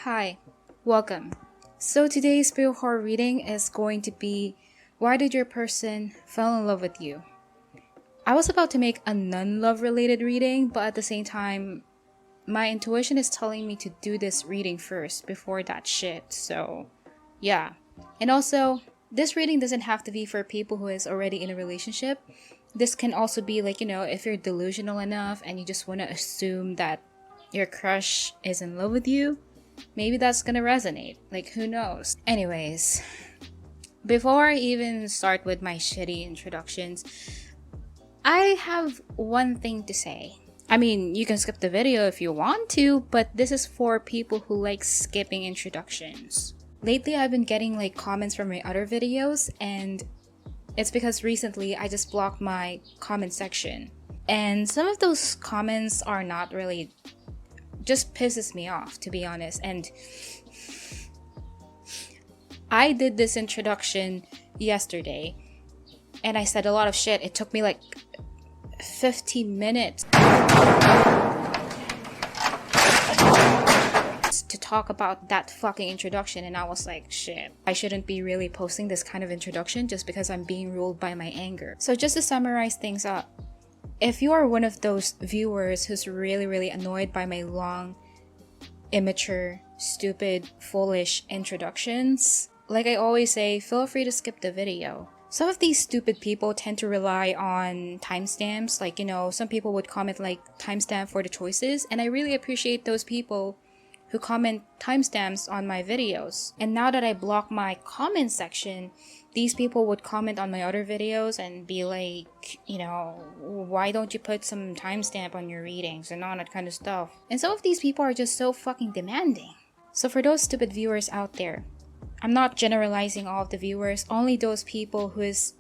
Hi, welcome. So today's real horror reading is going to be Why Did Your Person Fall in Love with You? I was about to make a non-love related reading, but at the same time, my intuition is telling me to do this reading first before that shit, so yeah. And also, this reading doesn't have to be for people who is already in a relationship. This can also be like, if you're delusional enough and you just want to assume that your crush is in love with you, maybe that's gonna resonate. Like, who knows? Anyways, before I even start with my shitty introductions, I have one thing to say. I mean, you can skip the video if you want to, but this is for people who like skipping introductions. Lately, I've been getting like comments from my other videos, and it's because recently I just blocked my comment section. And some of those comments are not really, just pisses me off, to be honest. And I did this introduction yesterday, and I said a lot of shit. It took me like 15 minutes to talk about that fucking introduction, and I was like, shit, I shouldn't be really posting this kind of introduction just because I'm being ruled by my anger. So just to summarize things up, if you are one of those viewers who's really annoyed by my long, immature, stupid, foolish introductions, like I always say, feel free to skip the video. Some of these stupid people tend to rely on timestamps, like, some people would comment like timestamp for the choices, and I really appreciate those people who comment timestamps on my videos. And now that I block my comment section, these people would comment on my other videos and be like, why don't you put some timestamp on your readings and all that kind of stuff. And some of these people are just so fucking demanding. So for those stupid viewers out there, I'm not generalizing all of the viewers, only those people who's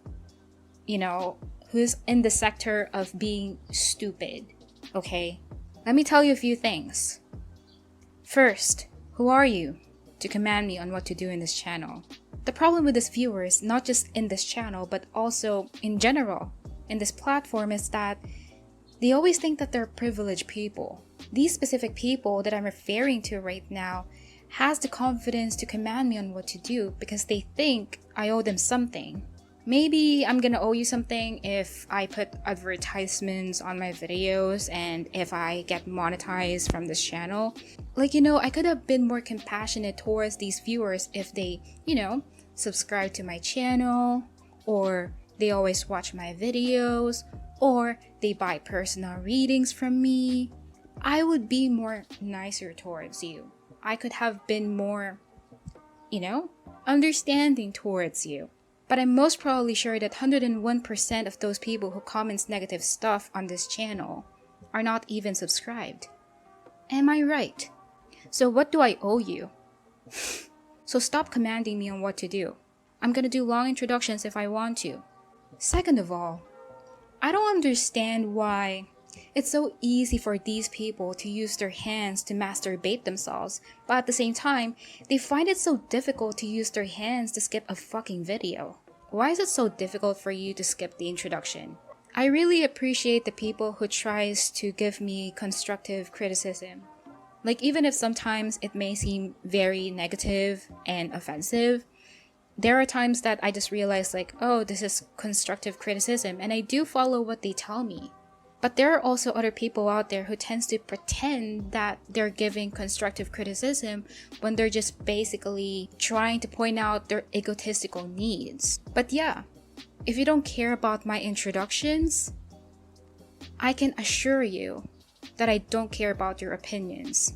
in the sector of being stupid, okay? Let me tell you a few things. First, who are you to command me on what to do in this channel? The problem with these viewers, not just in this channel, but also in general, in this platform, is that they always think that they're privileged people. These specific people that I'm referring to right now has the confidence to command me on what to do because they think I owe them something. Maybe I'm gonna owe you something if I put advertisements on my videos and if I get monetized from this channel. Like, I could have been more compassionate towards these viewers if they, subscribe to my channel, or they always watch my videos, or they buy personal readings from me. I would be more nicer towards you. I could have been more, understanding towards you. But I'm most probably sure that 101% of those people who comments negative stuff on this channel are not even subscribed. Am I right? So what do I owe you? So stop commanding me on what to do. I'm gonna do long introductions if I want to. Second of all, I don't understand why it's so easy for these people to use their hands to masturbate themselves, but at the same time, they find it so difficult to use their hands to skip a fucking video. Why is it so difficult for you to skip the introduction? I really appreciate the people who tries to give me constructive criticism. Like, even if sometimes it may seem very negative and offensive, there are times that I just realize like, oh, this is constructive criticism, and I do follow what they tell me. But there are also other people out there who tends to pretend that they're giving constructive criticism when they're just basically trying to point out their egotistical needs. But yeah, if you don't care about my introductions, I can assure you that I don't care about your opinions.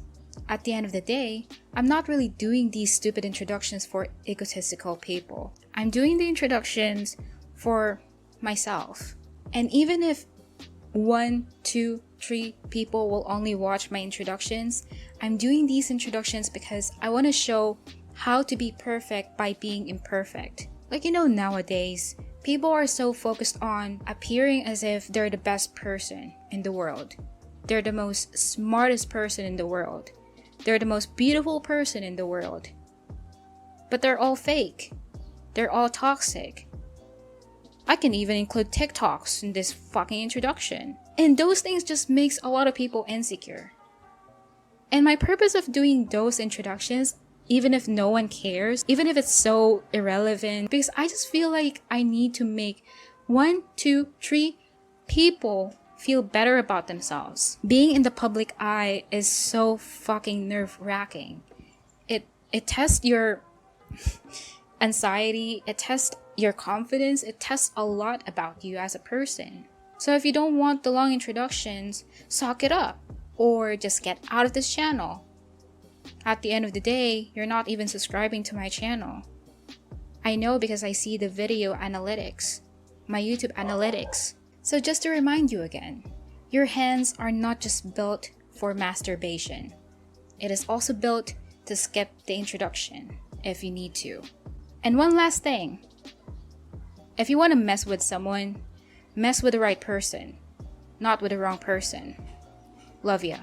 At the end of the day, I'm not really doing these stupid introductions for egotistical people. I'm doing the introductions for myself. And even if 1, 2, 3 people will only watch my introductions, I'm doing these introductions because I want to show how to be perfect by being imperfect. Like, nowadays, people are so focused on appearing as if they're the best person in the world. They're the most smartest person in the world. They're the most beautiful person in the world. But they're all fake. They're all toxic. I can even include TikToks in this fucking introduction. And those things just makes a lot of people insecure. And my purpose of doing those introductions, even if no one cares, even if it's so irrelevant, because I just feel like I need to make 1, 2, 3 people feel better about themselves. Being in the public eye is so fucking nerve-wracking. It tests your anxiety, it tests your confidence, it tests a lot about you as a person. So if you don't want the long introductions, suck it up or just get out of this channel. At the end of the day, you're not even subscribing to my channel. I know because I see the video analytics, my YouTube analytics. So just to remind you again, your hands are not just built for masturbation. It is also built to skip the introduction if you need to. And one last thing. If you want to mess with someone, mess with the right person, not with the wrong person. Love ya.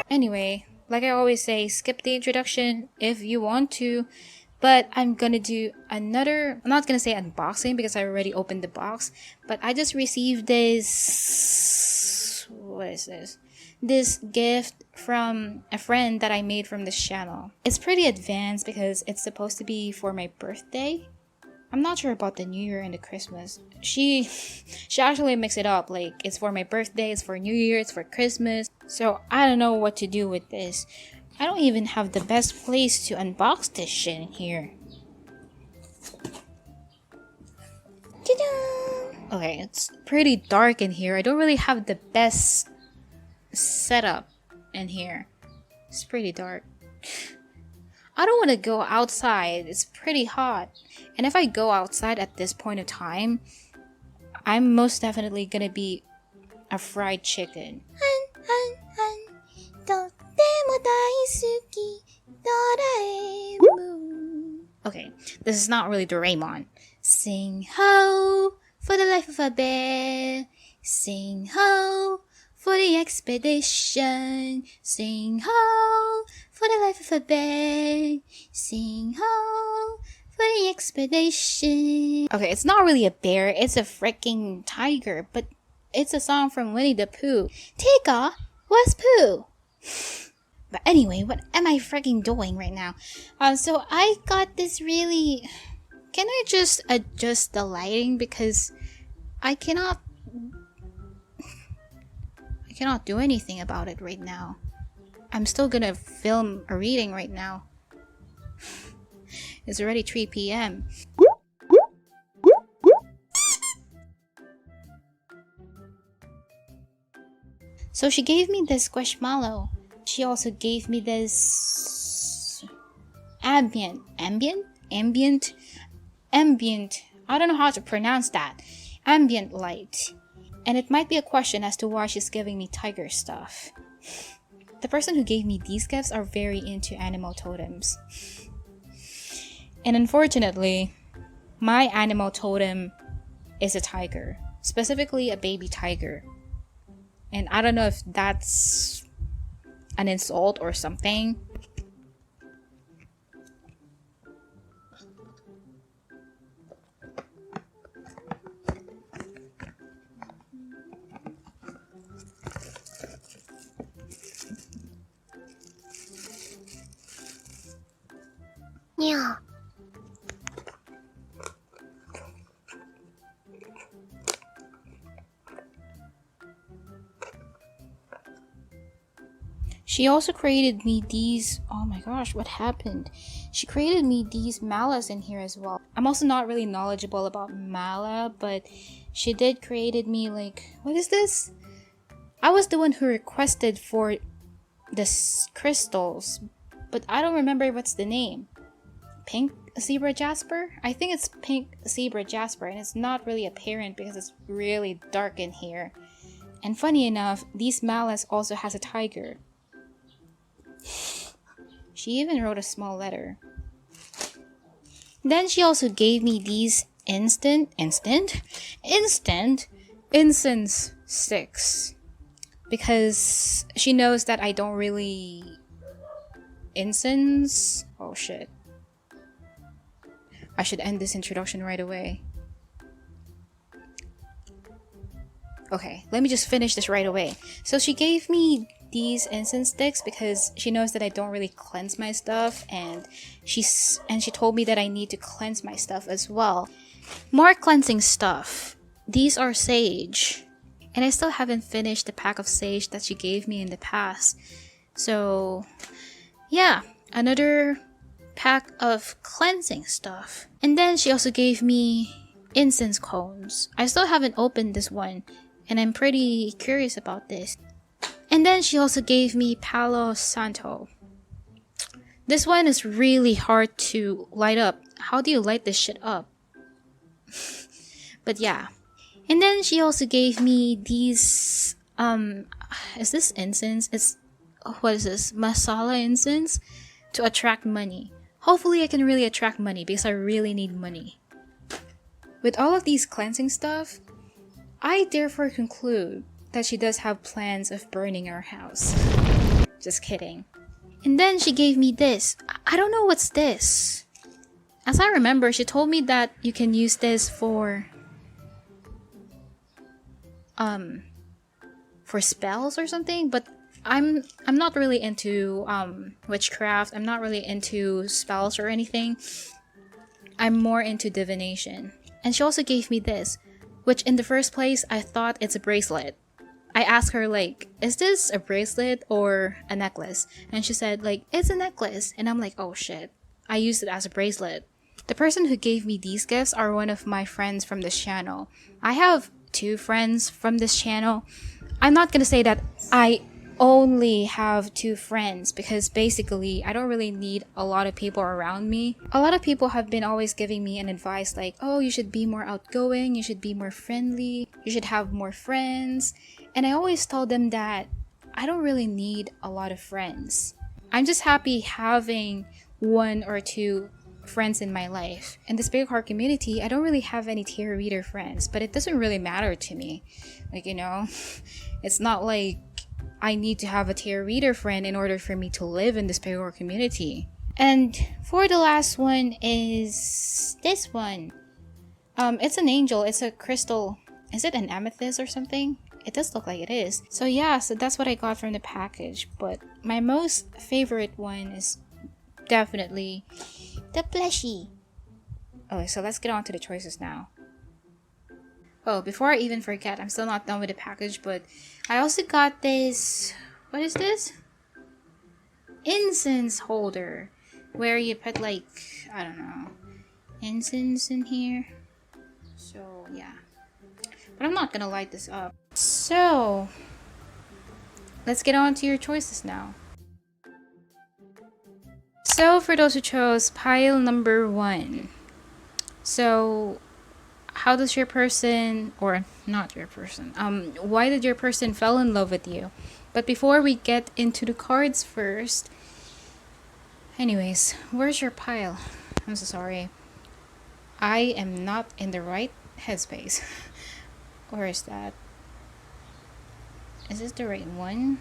Anyway, like I always say, skip the introduction if you want to, but I'm gonna do another, I'm not gonna say unboxing because I already opened the box, but I just received this, what is this? This gift from a friend that I made from this channel. It's pretty advanced because it's supposed to be for my birthday. I'm not sure about the New Year and the Christmas. She actually mixed it up, like it's for my birthday, it's for New Year, it's for Christmas. So I don't know what to do with this. I don't even have the best place to unbox this shit in here. Ta-da! Okay, it's pretty dark in here. I don't really have the best setup in here. It's pretty dark. I don't want to go outside. It's pretty hot. And if I go outside at this point of time, I'm most definitely gonna be a fried chicken. Okay, this is not really Doraemon. Sing ho for the life of a bear. Sing ho for the expedition. Sing ho for the life of a bear. Sing ho for the expedition. Okay, it's not really a bear, it's a freaking tiger, but it's a song from Winnie the Pooh. Tika, what's Pooh? But anyway, what am I freaking doing right now? So I got this really... Can I just adjust the lighting because I cannot do anything about it right now. I'm still gonna film a reading right now. It's already 3 p.m. So she gave me this squishmallow. She also gave me this ambient. I don't know how to pronounce that. Ambient light. And it might be a question as to why she's giving me tiger stuff. The person who gave me these gifts are very into animal totems. And unfortunately, my animal totem is a tiger. Specifically a baby tiger. And I don't know if that's an insult or something. Yeah. She also created me these, oh my gosh, what happened? She created me these malas in here as well. I'm also not really knowledgeable about mala, but she did created me like, what is this? I was the one who requested for the crystals, but I don't remember what's the name. Pink zebra jasper? I think it's pink zebra jasper, and it's not really apparent because it's really dark in here. And funny enough, these malas also has a tiger. She even wrote a small letter. Then she also gave me these instant incense sticks. Because she knows that I don't really incense. Oh shit. I should end this introduction right away. Okay, let me just finish this right away. So she gave me these incense sticks because she knows that I don't really cleanse my stuff, and she told me that I need to cleanse my stuff as well. More cleansing stuff. These are sage. And I still haven't finished the pack of sage that she gave me in the past. So, yeah, another pack of cleansing stuff. And then she also gave me incense cones. I still haven't opened this one, and I'm pretty curious about this. And then she also gave me Palo Santo. This one is really hard to light up. How do you light this shit up? But yeah. And then she also gave me these is this incense? What is this? Masala incense to attract money. Hopefully I can really attract money because I really need money. With all of these cleansing stuff, I therefore conclude that she does have plans of burning our house. Just kidding. And then she gave me this. I don't know what's this. As I remember, she told me that you can use this for spells or something, but I'm not really into witchcraft. I'm not really into spells or anything. I'm more into divination. And she also gave me this, which in the first place I thought it's a bracelet. I asked her, like, is this a bracelet or a necklace? And she said, like, it's a necklace. And I'm like, oh shit, I used it as a bracelet. The person who gave me these gifts are one of my friends from this channel. I have 2 friends from this channel. I'm not gonna say that I only have 2 friends because basically I don't really need a lot of people around me. A lot of people have been always giving me an advice like, oh, you should be more outgoing, you should be more friendly, you should have more friends. And I always told them that I don't really need a lot of friends. I'm just happy having 1 or 2 friends in my life. In the spirit card community, I don't really have any tarot reader friends, but it doesn't really matter to me. Like, you know, it's not like I need to have a tarot reader friend in order for me to live in the spirit card community. And for the last one is this one. It's an angel. It's a crystal. Is it an amethyst or something? It does look like it is. So yeah, so that's what I got from the package. But my most favorite one is definitely the plushie. Okay, so let's get on to the choices now. Oh, before I even forget, I'm still not done with the package, but I also got this, what is this? Incense holder, where you put like, I don't know, incense in here. So yeah, but I'm not gonna light this up. So let's get on to your choices now. So for those who chose pile number 1, so how does your person, or not your person, why did your person fell in love with you? But before we get into the cards first, anyways, where's your pile? I'm so sorry. I am not in the right headspace. Where is that? Is this the right one?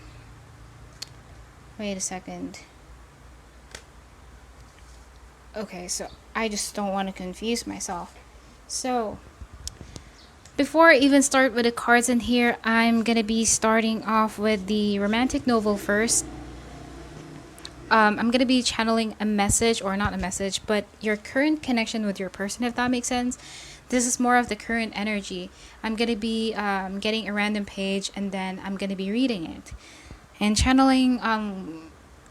Wait a second. Okay, so I just don't want to confuse myself. So, before I even start with the cards in here, I'm gonna be starting off with the romantic novel first. I'm gonna be channeling a message, or not a message, but your current connection with your person, if that makes sense. This is more of the current energy. I'm gonna be getting a random page, and then I'm gonna be reading it and channeling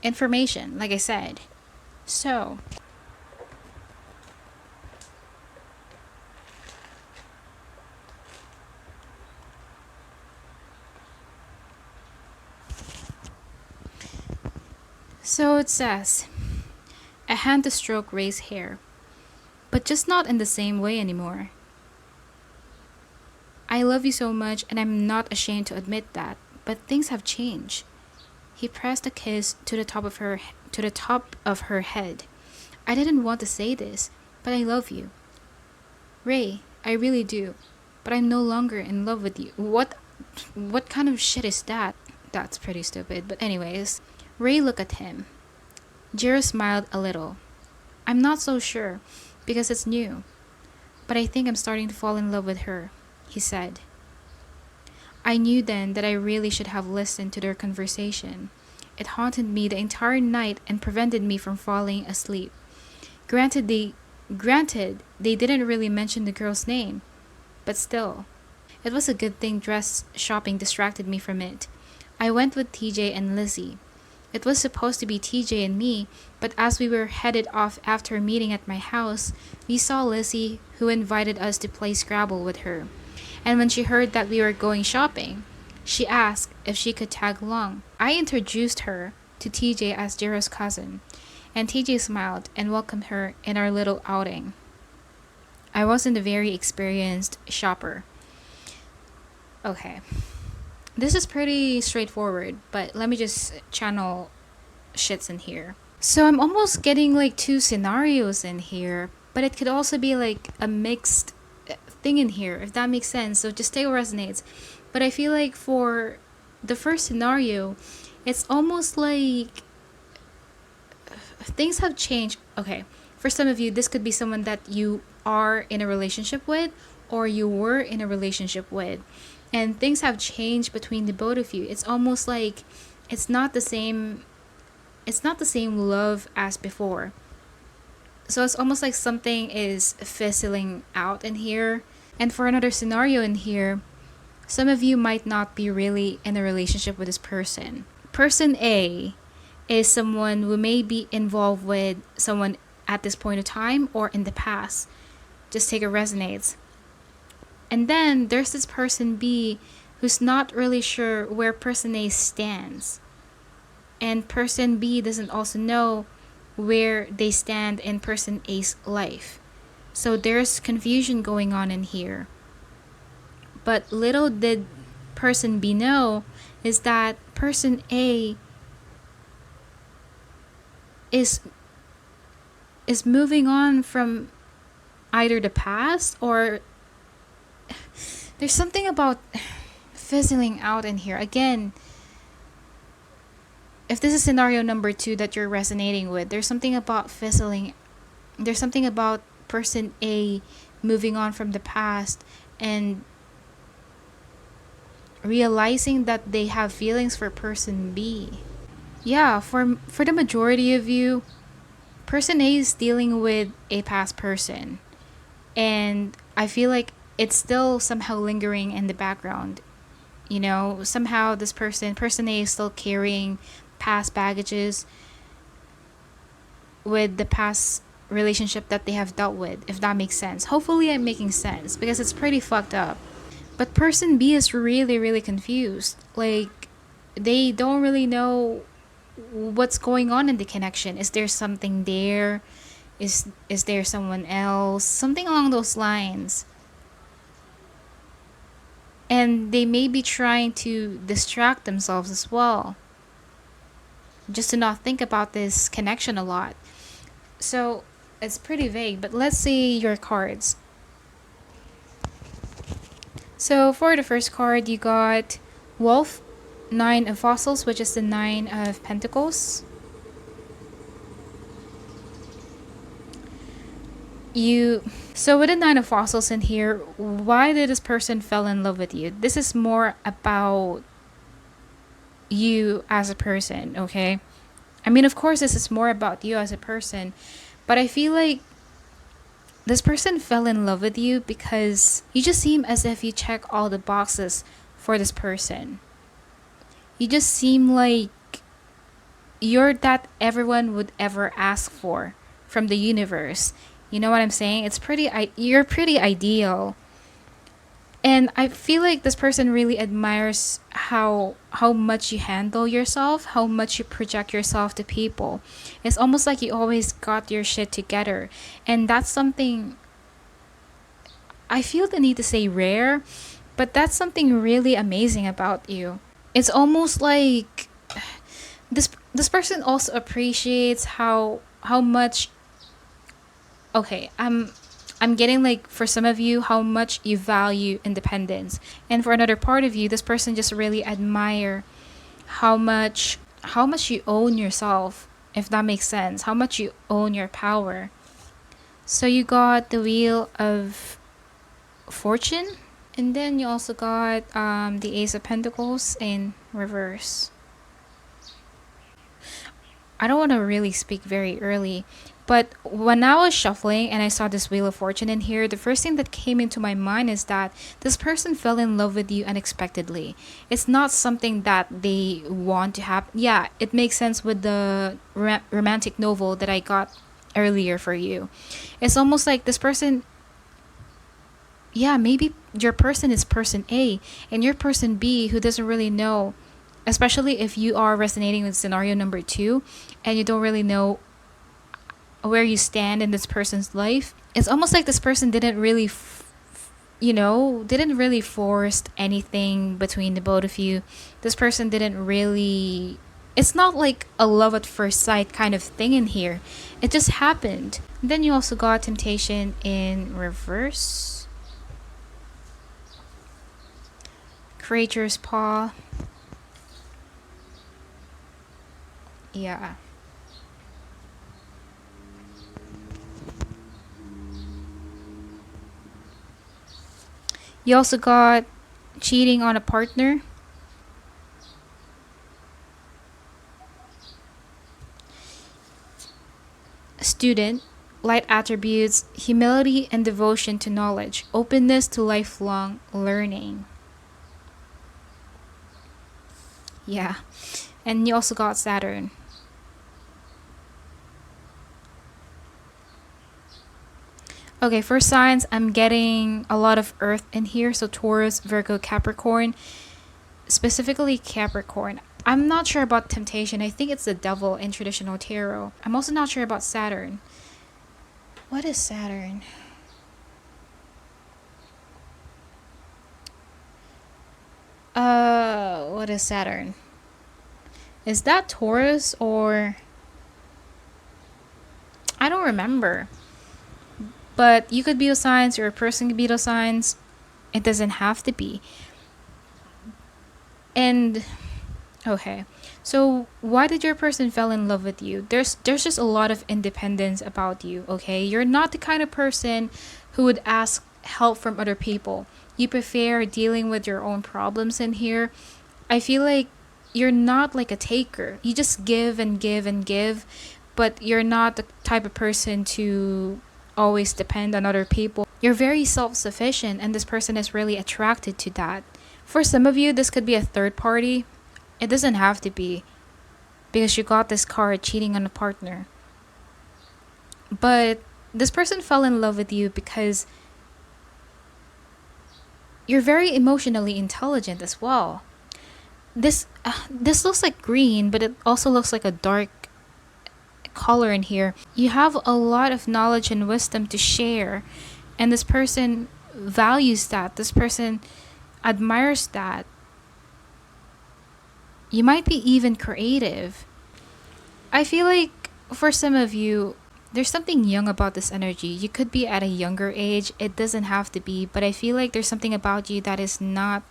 information, like I said. So it says, a hand to stroke Ray's hair, but just not in the same way anymore. I love you so much, and I'm not ashamed to admit that, but things have changed. He pressed a kiss to the top of her head. I didn't want to say this, but I love you. Ray, I really do, but I'm no longer in love with you. What kind of shit is that? That's pretty stupid, but anyways. Ray looked at him. Jiro smiled a little. I'm not so sure, because it's new. But I think I'm starting to fall in love with her, he said. I knew then that I really should have listened to their conversation. It haunted me the entire night and prevented me from falling asleep. Granted they didn't really mention the girl's name, but still. It was a good thing dress shopping distracted me from it. I went with TJ and Lizzie. It was supposed to be TJ and me, but as we were headed off after a meeting at my house, we saw Lizzie, who invited us to play Scrabble with her. And when she heard that we were going shopping, she asked if she could tag along. I introduced her to TJ as Jiro's cousin, and TJ smiled and welcomed her in our little outing. I wasn't a very experienced shopper. Okay. This is pretty straightforward, but let me just channel shits in here. So I'm almost getting like two scenarios in here, but it could also be like a mixed thing in here, if that makes sense. So just take what resonates. But I feel like for the first scenario, it's almost like things have changed. Okay, for some of you, this could be someone that you are in a relationship with or you were in a relationship with, and things have changed between the both of you. It's almost like it's not the same love as before. So it's almost like something is fizzling out in here. And for another scenario in here, some of you might not be really in a relationship with this person. Person A is someone who may be involved with someone at this point of time or in the past. Just take it resonates. And then there's this person B who's not really sure where person A stands. And person B doesn't also know where they stand in person A's life. So there's confusion going on in here. But little did person B know is that person A is moving on from either the past or there's something about fizzling out in here. Again, if this is scenario number 2 that you're resonating with, there's something about fizzling. There's something about person A moving on from the past and realizing that they have feelings for person B. Yeah, for the majority of you, person A is dealing with a past person. And I feel like it's still somehow lingering in the background. You know, somehow this person A is still carrying past baggages with the past relationship that they have dealt with, if that makes sense. Hopefully I'm making sense because it's pretty fucked up. But person B is really, really confused. Like, they don't really know what's going on in the connection. Is there something there? Is there someone else? Something along those lines. And they may be trying to distract themselves as well, just to not think about this connection a lot. So it's pretty vague, but let's see your cards. So for the first card, you got Wolf, 9 of Fossils, which is the 9 of Pentacles. So with the 9 of Fossils in here, why did this person fell in love with you? This is more about you as a person, okay? I mean, of course, this is more about you as a person, but I feel like this person fell in love with you because you just seem as if you check all the boxes for this person. You just seem like you're that everyone would ever ask for from the universe. You know what I'm saying? You're pretty ideal. And I feel like this person really admires how much you handle yourself, how much you project yourself to people. It's almost like you always got your shit together. And that's something, I feel the need to say rare, but that's something really amazing about you. It's almost like this person also appreciates how much, okay, I'm getting like, for some of you, how much you value independence. And for another part of you, this person just really admire how much you own yourself, if that makes sense. How much you own your power. So you got the Wheel of Fortune And then you also got the Ace of Pentacles in reverse. I don't want to really speak very early, but when I was shuffling and I saw this Wheel of Fortune in here, the first thing that came into my mind is that this person fell in love with you unexpectedly. It's not something that they want to happen. Yeah, it makes sense with the romantic novel that I got earlier for you. It's almost like this person, yeah, maybe your person is person A and your person B who doesn't really know, especially if you are resonating with scenario number 2 and you don't really know where you stand in this person's life. It's almost like this person didn't really didn't really force anything between the both of you. This person didn't really, it's not like a love at first sight kind of thing in here. It just happened. Then you also got Temptation in reverse, Creature's Paw. Yeah. You also got cheating on a partner. Student, light attributes, humility and devotion to knowledge, openness to lifelong learning. Yeah. And you also got Saturn. Okay, for signs, I'm getting a lot of Earth in here. So Taurus, Virgo, Capricorn. Specifically Capricorn. I'm not sure about Temptation. I think it's the devil in traditional tarot. I'm also not sure about Saturn. What is Saturn? What is Saturn? Is that Taurus or... I don't remember. But you could be those signs or a person could be those signs. It doesn't have to be. And okay, so why did your person fell in love with you? There's just a lot of independence about you. Okay, you're not the kind of person who would ask help from other people. You prefer dealing with your own problems in here. I feel like you're not like a taker. You just give and give and give, but you're not the type of person to always depend on other people. You're very self-sufficient, and this person is really attracted to that. For some of you, this could be a third party. It doesn't have to be, because you got this card, cheating on a partner. But this person fell in love with you because you're very emotionally intelligent as well. This looks like green, but it also looks like a dark color in here. You have a lot of knowledge and wisdom to share, and this person values that. This person admires that. You might be even creative. I feel like for some of you, there's something young about this energy. You could be at a younger age. It doesn't have to be, but I feel like there's something about you that is not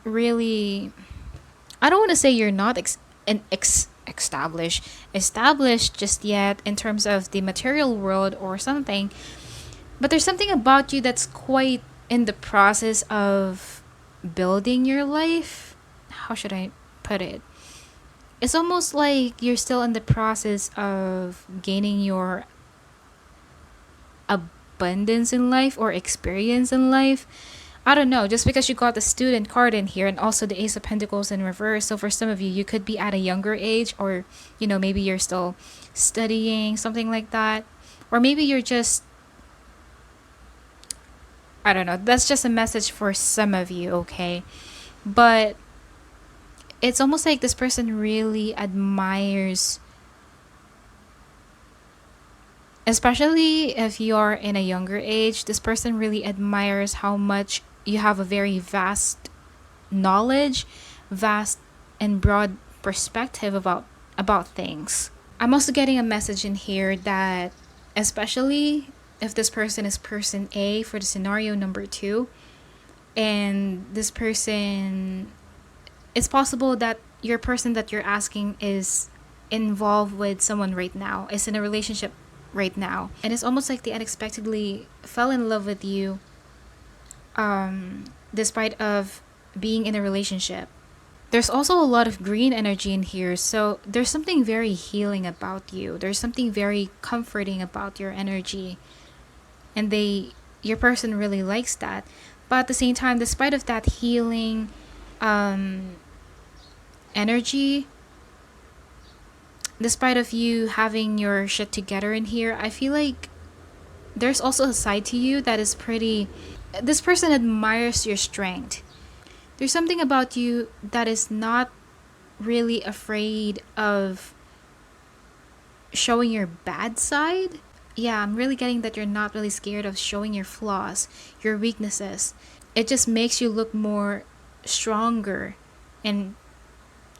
really, I don't want to say you're not established just yet in terms of the material world or something, but there's something about you that's quite in the process of building your life. How should I put it? It's almost like you're still in the process of gaining your abundance in life or experience in life. I don't know, just because you got the student card in here and also the Ace of Pentacles in reverse. So for some of you, you could be at a younger age, or, maybe you're still studying, something like that. Or maybe you're just, I don't know. That's just a message for some of you, okay? But it's almost like this person really admires, especially if you are in a younger age, this person really admires how much you have a very vast knowledge, vast and broad perspective about things. I'm also getting a message in here that, especially if this person is person A for the scenario number 2, and this person, it's possible that your person that you're asking is involved with someone right now, is in a relationship right now, and it's almost like they unexpectedly fell in love with you despite of being in a relationship. There's also a lot of green energy in here, so there's something very healing about you. There's something very comforting about your energy, and your person really likes that. But at the same time, despite of that healing energy, despite of you having your shit together in here, I feel like there's also a side to you that is pretty. This person admires your strength. There's something about you that is not really afraid of showing your bad side. Yeah, I'm really getting that you're not really scared of showing your flaws, your weaknesses. It just makes you look more stronger, and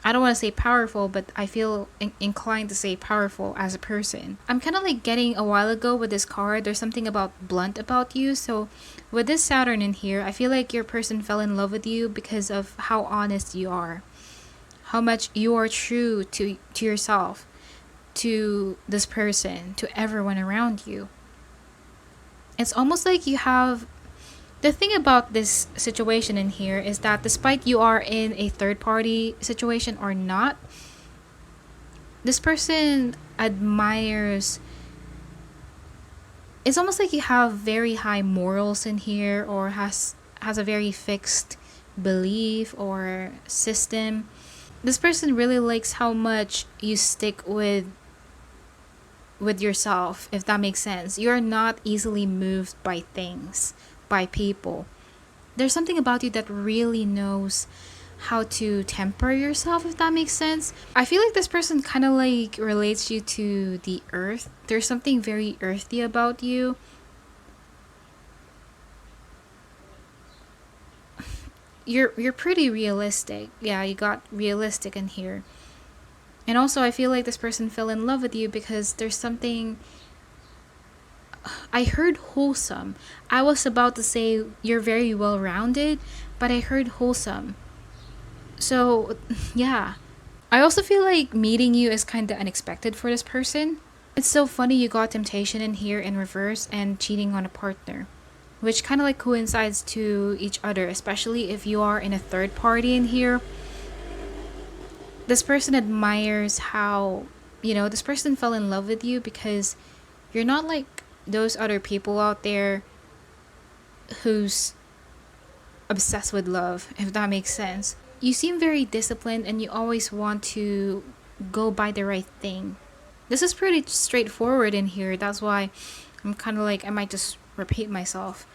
I don't want to say powerful, but I feel inclined to say powerful as a person. I'm kind of like getting a while ago with this card, there's something about blunt about you. So with this Saturn in here, I feel like your person fell in love with you because of how honest you are, how much you are true to yourself, to this person, to everyone around you. It's almost like you have. The thing about this situation in here is that despite you are in a third party situation or not, this person admires. It's almost like you have very high morals in here, or has a very fixed belief or system. This person really likes how much you stick with yourself, if that makes sense. You're not easily moved by things, by people. There's something about you that really knows how to temper yourself, if that makes sense. I feel like this person kind of like relates you to the earth. There's something very earthy about you. You're pretty realistic. Yeah, you got realistic in here. And also I feel like this person fell in love with you because there's something. I heard wholesome. I was about to say you're very well rounded, but I heard wholesome. So, yeah. I also feel like meeting you is kind of unexpected for this person. It's so funny you got temptation in here in reverse and cheating on a partner, which kind of like coincides to each other, especially if you are in a third party in here. This person admires how, this person fell in love with you because you're not like those other people out there who's obsessed with love, if that makes sense. You seem very disciplined and you always want to go by the right thing. This is pretty straightforward in here. That's why I'm kind of like, I might just repeat myself.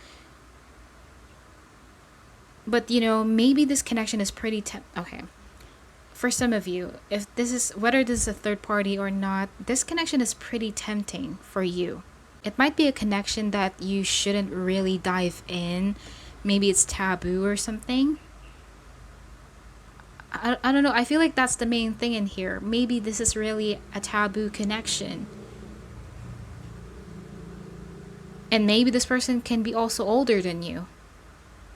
But maybe this connection is pretty okay. For some of you, whether this is a third party or not, this connection is pretty tempting for you. It might be a connection that you shouldn't really dive in. Maybe it's taboo or something. I don't know. I feel like that's the main thing in here. Maybe this is really a taboo connection. And maybe this person can be also older than you.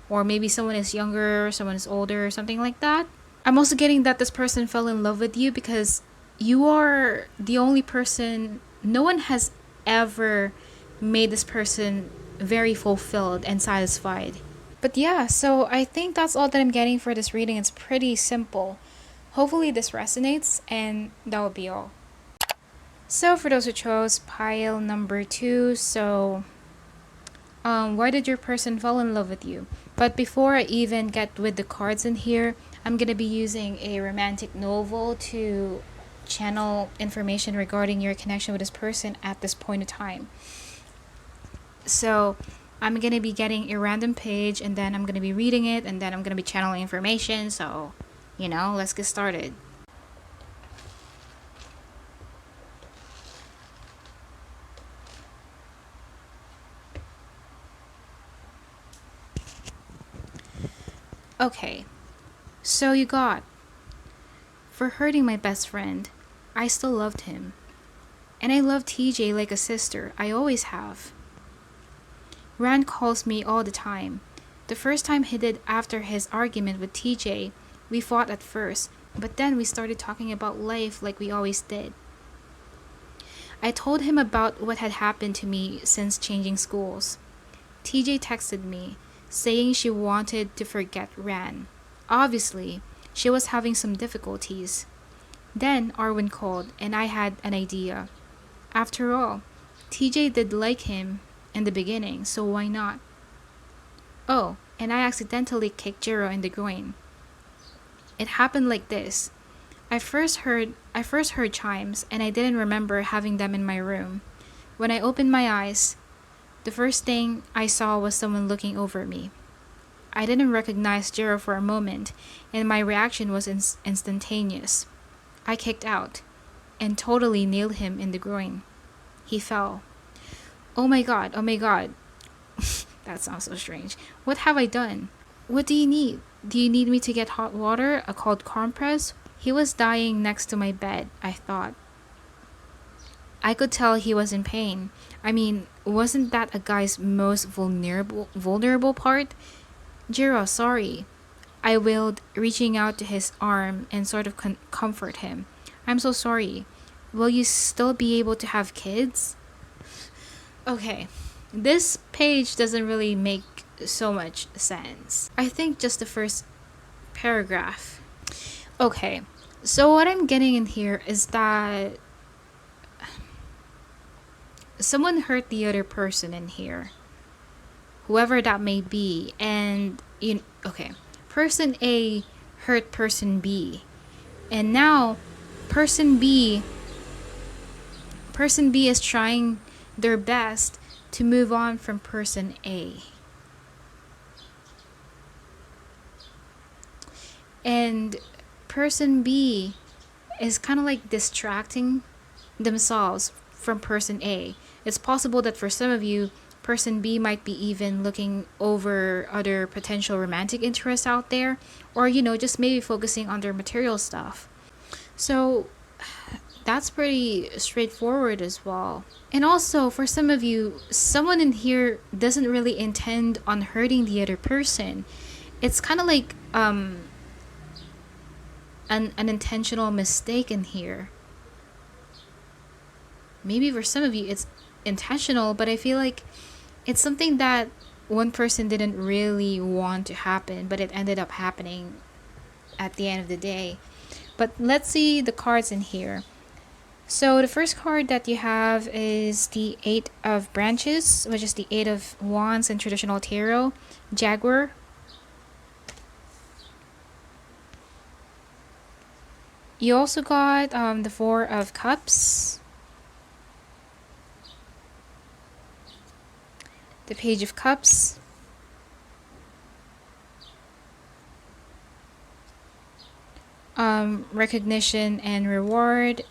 Or maybe someone is younger, someone is older, or something like that. I'm also getting that this person fell in love with you because you are the only person. No one has ever made this person very fulfilled and satisfied. But yeah, so I think that's all that I'm getting for this reading. It's pretty simple. Hopefully this resonates, and that will be all. So for those who chose pile number 2, so why did your person fall in love with you? But before I even get with the cards in here, I'm gonna be using a romantic novel to channel information regarding your connection with this person at this point in time. So I'm gonna be getting a random page, and then I'm gonna be reading it, and then I'm gonna be channeling information. So, let's get started. Okay, so you got, for hurting my best friend, I still loved him. And I love TJ like a sister. I always have. Rand calls me all the time. The first time he did after his argument with TJ, we fought at first, but then we started talking about life like we always did. I told him about what had happened to me since changing schools. TJ texted me, saying she wanted to forget Ran. Obviously, she was having some difficulties. Then Arwen called, and I had an idea. After all, TJ did like him in the beginning, so why not? Oh, and I accidentally kicked Jiro in the groin. It happened like this. I first heard chimes, and I didn't remember having them in my room. When I opened my eyes, the first thing I saw was someone looking over me. I didn't recognize Jiro for a moment, and my reaction was instantaneous. I kicked out, and totally nailed him in the groin. He fell. Oh my god, oh my god. That sounds so strange. What have I done? What do you need? Do you need me to get hot water? A cold compress? He was dying next to my bed, I thought. I could tell he was in pain. I mean, wasn't that a guy's most vulnerable part? Jiro, sorry. I wailed, reaching out to his arm and sort of comfort him. I'm so sorry. Will you still be able to have kids? Okay, this page doesn't really make so much sense. I think just the first paragraph. Okay, so what I'm getting in here is that someone hurt the other person in here, whoever that may be, and person A hurt person B, and now person B is trying their best to move on from person A. And person B is kind of like distracting themselves from person A. It's possible that for some of you, person B might be even looking over other potential romantic interests out there, or just maybe focusing on their material stuff. So that's pretty straightforward as well. And also, for some of you, someone in here doesn't really intend on hurting the other person. It's kind of like an intentional mistake in here. Maybe for some of you it's intentional, but I feel like it's something that one person didn't really want to happen, but it ended up happening at the end of the day. But let's see the cards in here. So the first card that you have is the Eight of Branches, which is the Eight of Wands in traditional tarot, Jaguar. You also got the Four of Cups, the Page of Cups, Recognition and Reward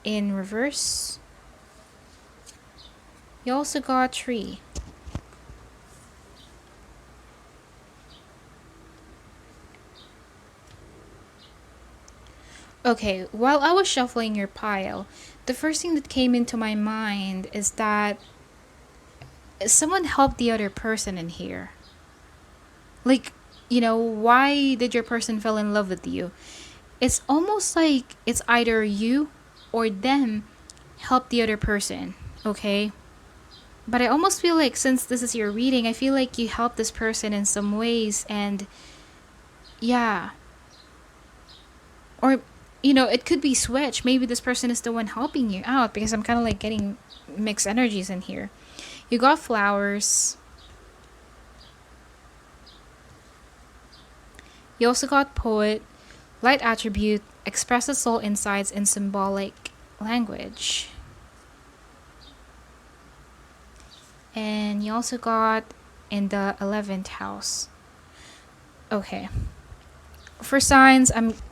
in reverse. You also got Tree. Okay, while I was shuffling your pile, the first thing that came into my mind is that someone helped the other person in here. Like, why did your person fall in love with you? It's almost like it's either you or them help the other person, okay? But I almost feel like, since this is your reading, I feel like you helped this person in some ways, and yeah. Or, it could be switch. Maybe this person is the one helping you out, because I'm kind of like getting mixed energies in here. You got Flowers. You also got Poet, Light Attribute, expresses soul insights in symbolic language. And you also got in the 11th house. Okay. For signs,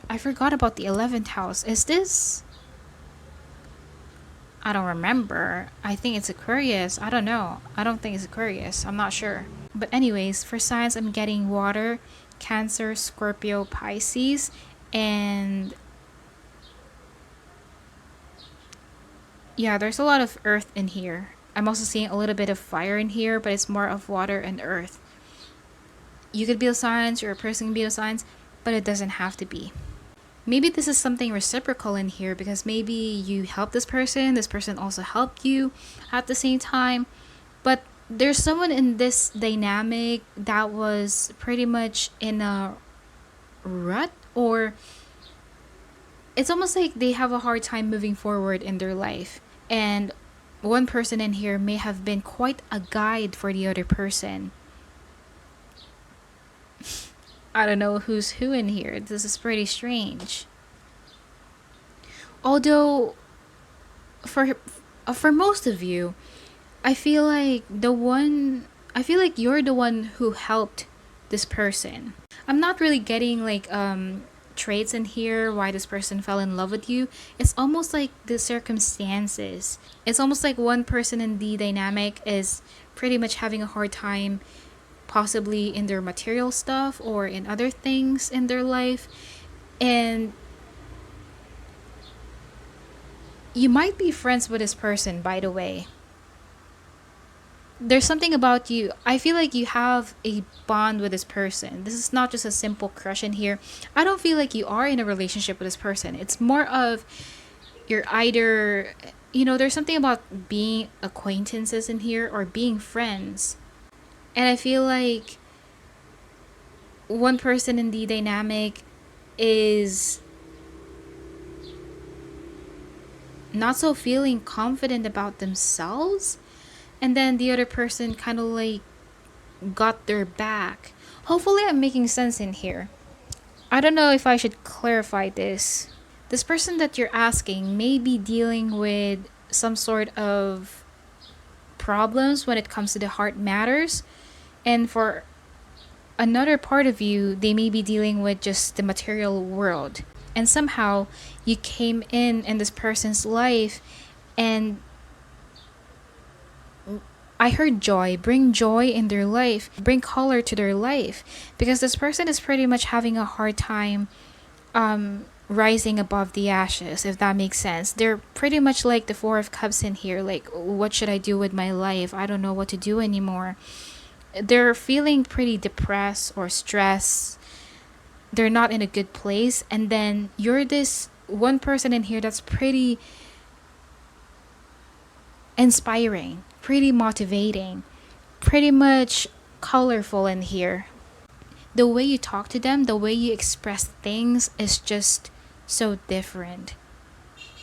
I forgot about the 11th house. Is this? I don't remember. I think it's Aquarius. I don't know. I don't think it's Aquarius. I'm not sure. But anyways, for signs, I'm getting Water, Cancer, Scorpio, Pisces, and yeah, there's a lot of earth in here. I'm also seeing a little bit of fire in here, but it's more of water and earth. You could be a signs, or a person can be a signs, but it doesn't have to be. Maybe this is something reciprocal in here, because maybe you helped this person also helped you at the same time. But there's someone in this dynamic that was pretty much in a rut, or it's almost like they have a hard time moving forward in their life. And one person in here may have been quite a guide for the other person. I don't know who's who in here. This is pretty strange. Although, for most of you, I feel like you're the one who helped this person. I'm not really getting like traits in here why this person fell in love with you. It's almost like the circumstances. It's almost like one person in the dynamic is pretty much having a hard time, possibly in their material stuff or in other things in their life. And you might be friends with this person, by the way. There's something about you. I feel like you have a bond with this person. This is not just a simple crush in here. I don't feel like you are in a relationship with this person. It's more of you're either, there's something about being acquaintances in here or being friends. And I feel like one person in the dynamic is not so feeling confident about themselves, and then the other person kind of like got their back. Hopefully I'm making sense in here. I don't know if I should clarify this. This person that you're asking may be dealing with some sort of problems when it comes to the heart matters, and for another part of you, they may be dealing with just the material world. And somehow you came in this person's life, and I heard joy. Bring joy in their life. Bring color to their life. Because this person is pretty much having a hard time rising above the ashes, if that makes sense. They're pretty much like the Four of Cups in here. Like, what should I do with my life? I don't know what to do anymore. They're feeling pretty depressed or stressed. They're not in a good place. And then you're this one person in here that's pretty inspiring, pretty motivating, pretty much colorful in here. The way you talk to them, the way you express things is just so different.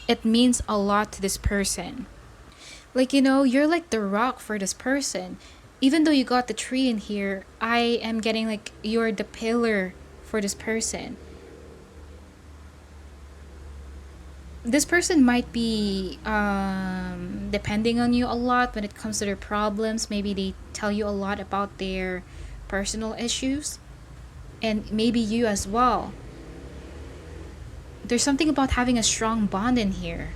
It means a lot to this person. Like, you're like the rock for this person. Even though you got the tree in here, I am getting like you're the pillar for this person. This person might be depending on you a lot when it comes to their problems. Maybe they tell you a lot about their personal issues, and maybe you as well. There's something about having a strong bond in here.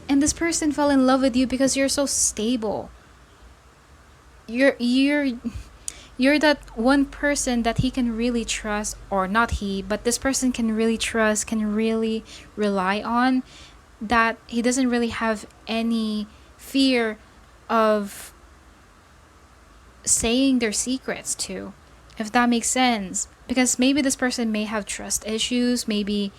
And this person fell in love with you because you're so stable. You're that one person that he can really trust, or not he, but this person can really trust, can really rely on, that he doesn't really have any fear of saying their secrets to, if that makes sense. Because maybe this person may have trust issues, maybe,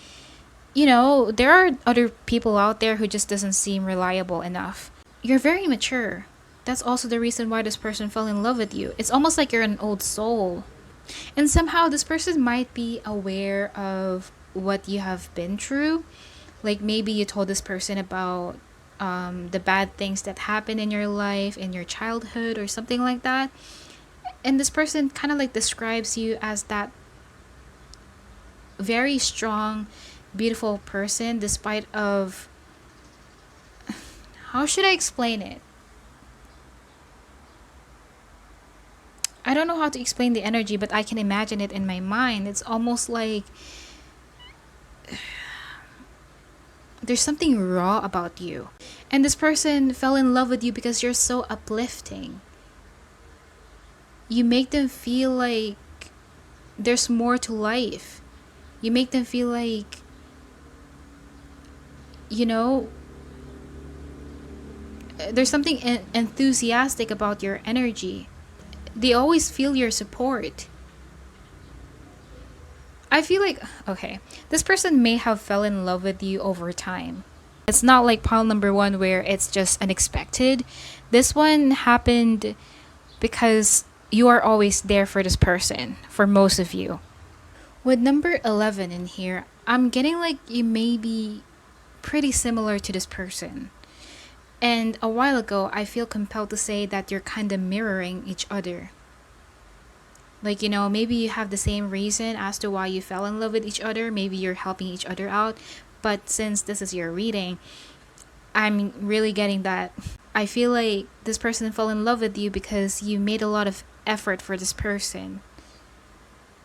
there are other people out there who just doesn't seem reliable enough. You're very mature. That's also the reason why this person fell in love with you. It's almost like you're an old soul. And somehow this person might be aware of what you have been through. Like maybe you told this person about the bad things that happened in your life, in your childhood or something like that. And this person kind of like describes you as that very strong, beautiful person despite of... How should I explain it? I don't know how to explain the energy, but I can imagine it in my mind. It's almost like there's something raw about you. And this person fell in love with you because you're so uplifting. You make them feel like there's more to life. You make them feel like, there's something enthusiastic about your energy. They always feel your support. I feel like, okay, this person may have fell in love with you over time. It's not like pile number one where it's just unexpected. This one happened because you are always there for this person, for most of you. With number 11 in here, I'm getting like you may be pretty similar to this person. And a while ago, I feel compelled to say that you're kind of mirroring each other. Like, maybe you have the same reason as to why you fell in love with each other. Maybe you're helping each other out. But since this is your reading, I'm really getting that. I feel like this person fell in love with you because you made a lot of effort for this person.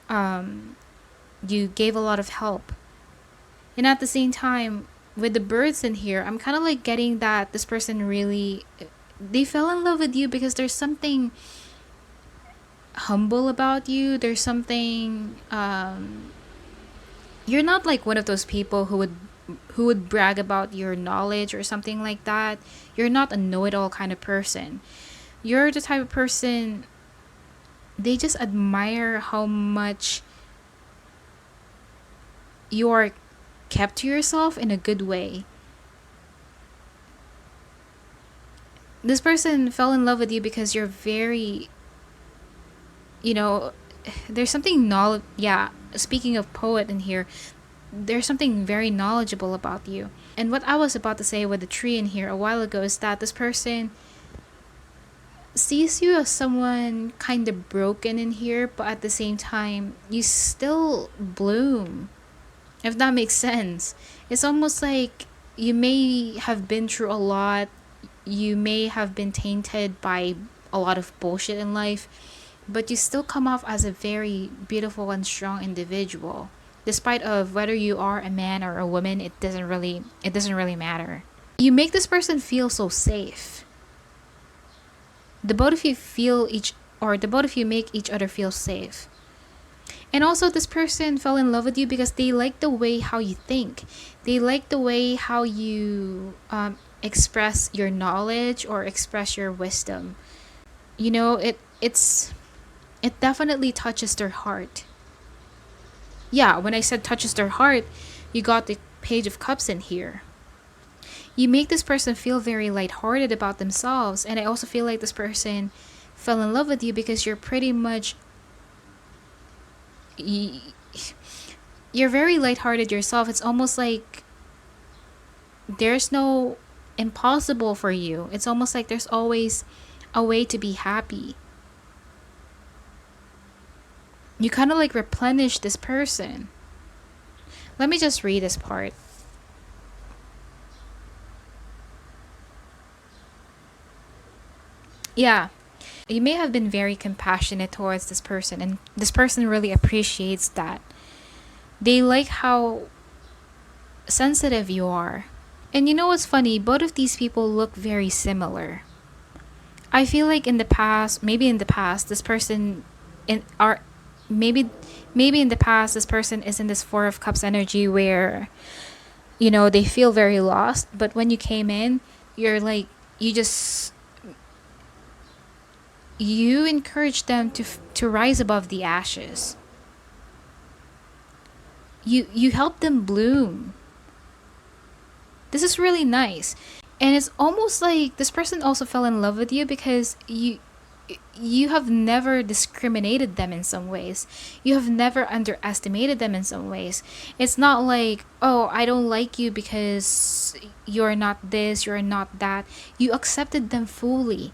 You gave a lot of help. And at the same time, with the birds in here, I'm kind of like getting that this person really, they fell in love with you because there's something humble about you. There's something, you're not like one of those people who would brag about your knowledge or something like that. You're not a know-it-all kind of person. You're the type of person, they just admire how much you are kept to yourself in a good way. This person fell in love with you because you're very, there's something speaking of poet in here, there's something very knowledgeable about you. And what I was about to say with the tree in here a while ago is that this person sees you as someone kind of broken in here, but at the same time, you still bloom. If that makes sense. It's almost like you may have been through a lot. You may have been tainted by a lot of bullshit in life, but you still come off as a very beautiful and strong individual. Despite of whether you are a man or a woman, it doesn't really matter. You make this person feel so safe. The both of you make each other feel safe. And also, this person fell in love with you because they like the way how you think. They like the way how you express your knowledge or express your wisdom. It definitely touches their heart. Yeah, when I said touches their heart, you got the Page of Cups in here. You make this person feel very lighthearted about themselves, and I also feel like this person fell in love with you because you're pretty much you're very lighthearted yourself. It's almost like there's no impossible for you. It's almost like there's always a way to be happy. You kind of like replenish this person. Let me just read this part. Yeah. You may have been very compassionate towards this person, and this person really appreciates that. They like how sensitive you are. And you know what's funny? Both of these people look very similar. I feel like in the past, this person maybe in the past this person is in this Four of Cups energy where they feel very lost, but when you came in, you're like you encourage them to rise above the ashes. You help them bloom. This is really nice. And it's almost like this person also fell in love with you because you have never discriminated them in some ways. You have never underestimated them in some ways. It's not like, oh, I don't like you because you're not this, you're not that. You accepted them fully.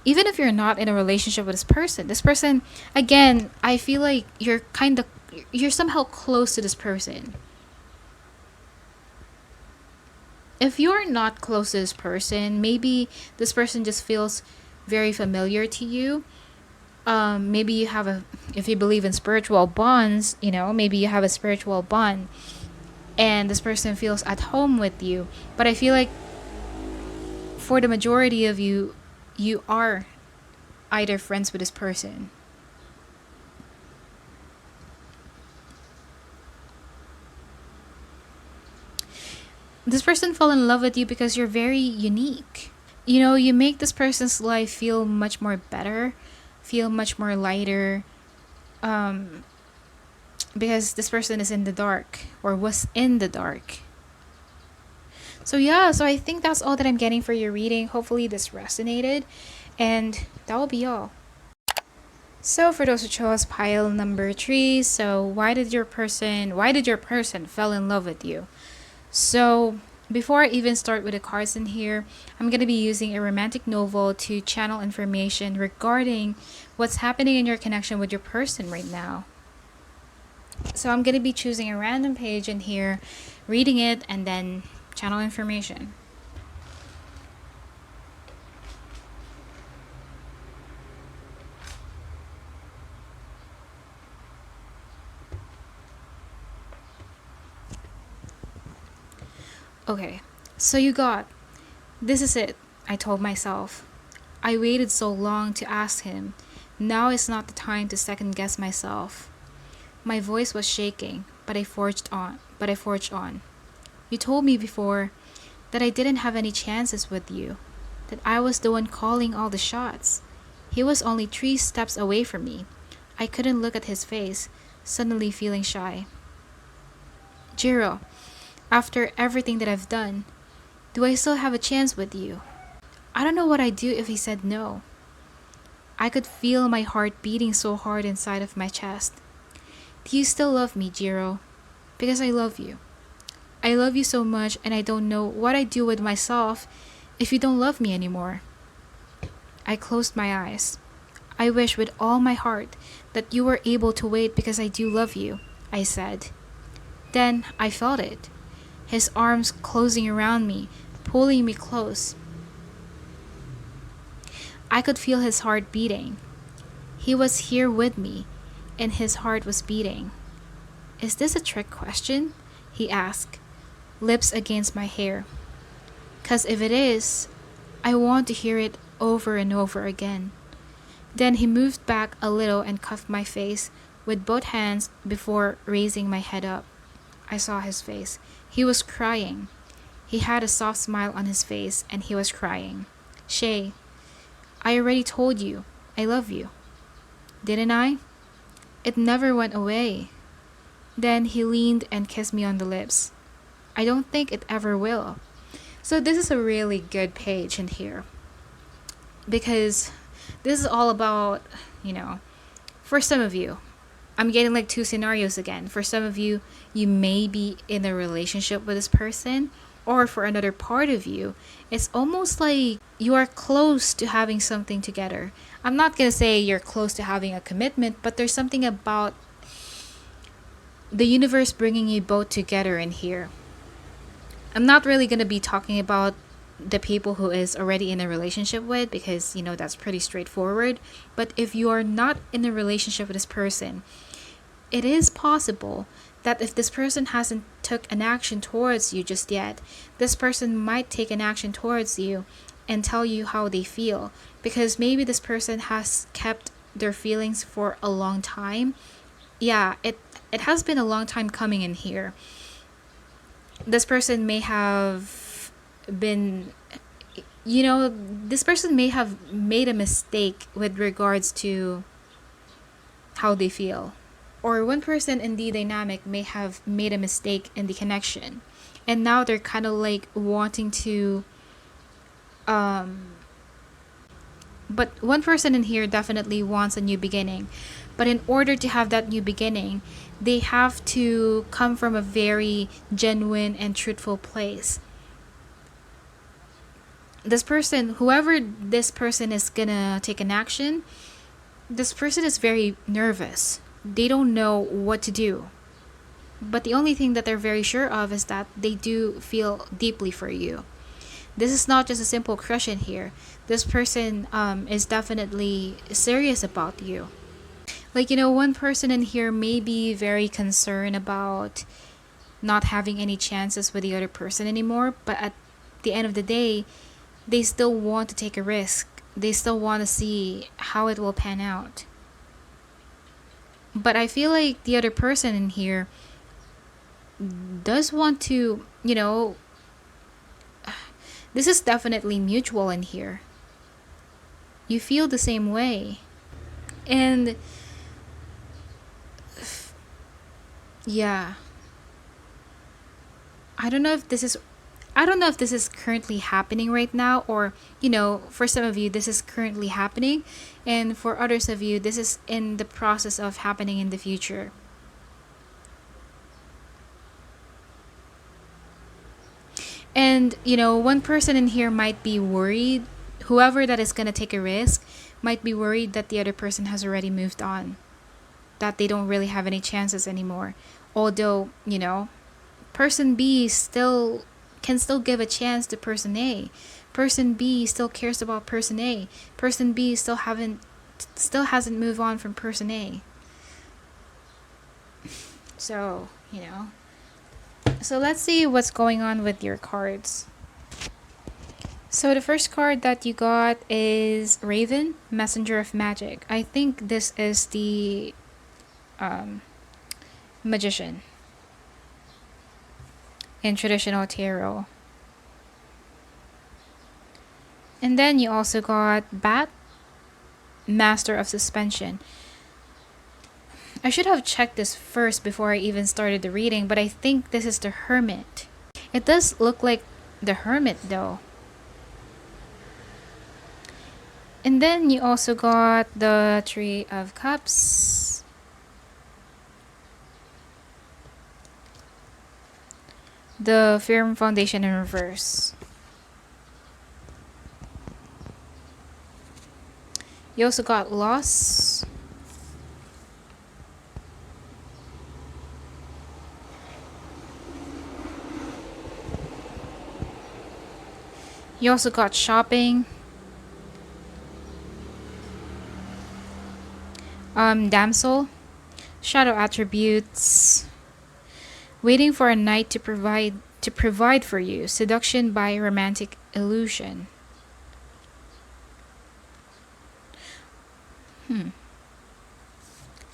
Even if you're not in a relationship with this person, again, I feel like you're somehow close to this person. If you're not close to this person, maybe this person just feels very familiar to you. Maybe you have if you believe in spiritual bonds, maybe you have a spiritual bond and this person feels at home with you. But I feel like for the majority of you are either friends with this person. This person fell in love with you because you're very unique. You make this person's life feel much more better, feel much more lighter, because this person is in the dark or was in the dark. So yeah, so I think that's all that I'm getting for your reading. Hopefully this resonated, and that will be all. So for those who chose pile number 3, so why did your person fell in love with you? So before I even start with the cards in here, I'm going to be using a romantic novel to channel information regarding what's happening in your connection with your person right now. So I'm going to be choosing a random page in here, reading it, and then channel information. Okay, so you got, this is it, I told myself. I waited so long to ask him. Now is not the time to second guess myself. My voice was shaking, but I forged on. You told me before that I didn't have any chances with you, that I was the one calling all the shots. He was only 3 steps away from me. I couldn't look at his face, suddenly feeling shy. Jiro, after everything that I've done, do I still have a chance with you? I don't know what I'd do if he said no. I could feel my heart beating so hard inside of my chest. Do you still love me, Jiro? Because I love you. I love you so much, and I don't know what I'd do with myself if you don't love me anymore. I closed my eyes. I wish with all my heart that you were able to wait because I do love you, I said. Then I felt it. His arms closing around me, pulling me close. I could feel his heart beating. He was here with me, and his heart was beating. Is this a trick question? He asked, lips against my hair. 'Cause if it is, I want to hear it over and over again. Then he moved back a little and cuffed my face with both hands before raising my head up. I saw his face. He was crying. He had a soft smile on his face, and he was crying. Shay, I already told you I love you. Didn't I? It never went away. Then he leaned and kissed me on the lips. I don't think it ever will. So this is a really good page in here, because this is all about, for some of you, I'm getting like 2 scenarios again. For some of you, you may be in a relationship with this person, or for another part of you, it's almost like you are close to having something together. I'm not going to say you're close to having a commitment, but there's something about the universe bringing you both together in here. I'm not really going to be talking about the people who is already in a relationship with, because that's pretty straightforward. But if you are not in a relationship with this person, it is possible that if this person hasn't took an action towards you just yet, this person might take an action towards you and tell you how they feel, because maybe this person has kept their feelings for a long time. Yeah, it has been a long time coming in here. This person may have been, this person may have made a mistake with regards to how they feel. Or one person in the dynamic may have made a mistake in the connection, and now they're kind of like wanting to but one person in here definitely wants a new beginning. But in order to have that new beginning, they have to come from a very genuine and truthful place. This person, whoever this person is gonna take an action, this person is very nervous. They don't know what to do. But the only thing that they're very sure of is that they do feel deeply for you. This is not just a simple crush in here. This person is definitely serious about you. Like, one person in here may be very concerned about not having any chances with the other person anymore, but at the end of the day, they still want to take a risk. They still want to see how it will pan out. But I feel like the other person in here does want to, this is definitely mutual in here. You feel the same way. And yeah, I don't know if this is I don't know if this is currently happening right now, or, for some of you, this is currently happening. And for others of you, this is in the process of happening in the future. And, one person in here might be worried, whoever that is going to take a risk, might be worried that the other person has already moved on, that they don't really have any chances anymore. Although, person B can still give a chance to person A. Person B still cares about person A. Person B still hasn't moved on from person A. So, So let's see what's going on with your cards. So the first card that you got is Raven, Messenger of Magic. I think this is the Magician in traditional tarot. And then you also got Bat, Master of Suspension. I should have checked this first before I even started the reading, but I think this is the Hermit. It does look like the Hermit though. And then you also got the Three of Cups, the Firm Foundation in reverse. You also got Loss, you also got Shopping, Damsel, Shadow Attributes, Waiting for a Knight to provide for you, Seduction by Romantic Illusion.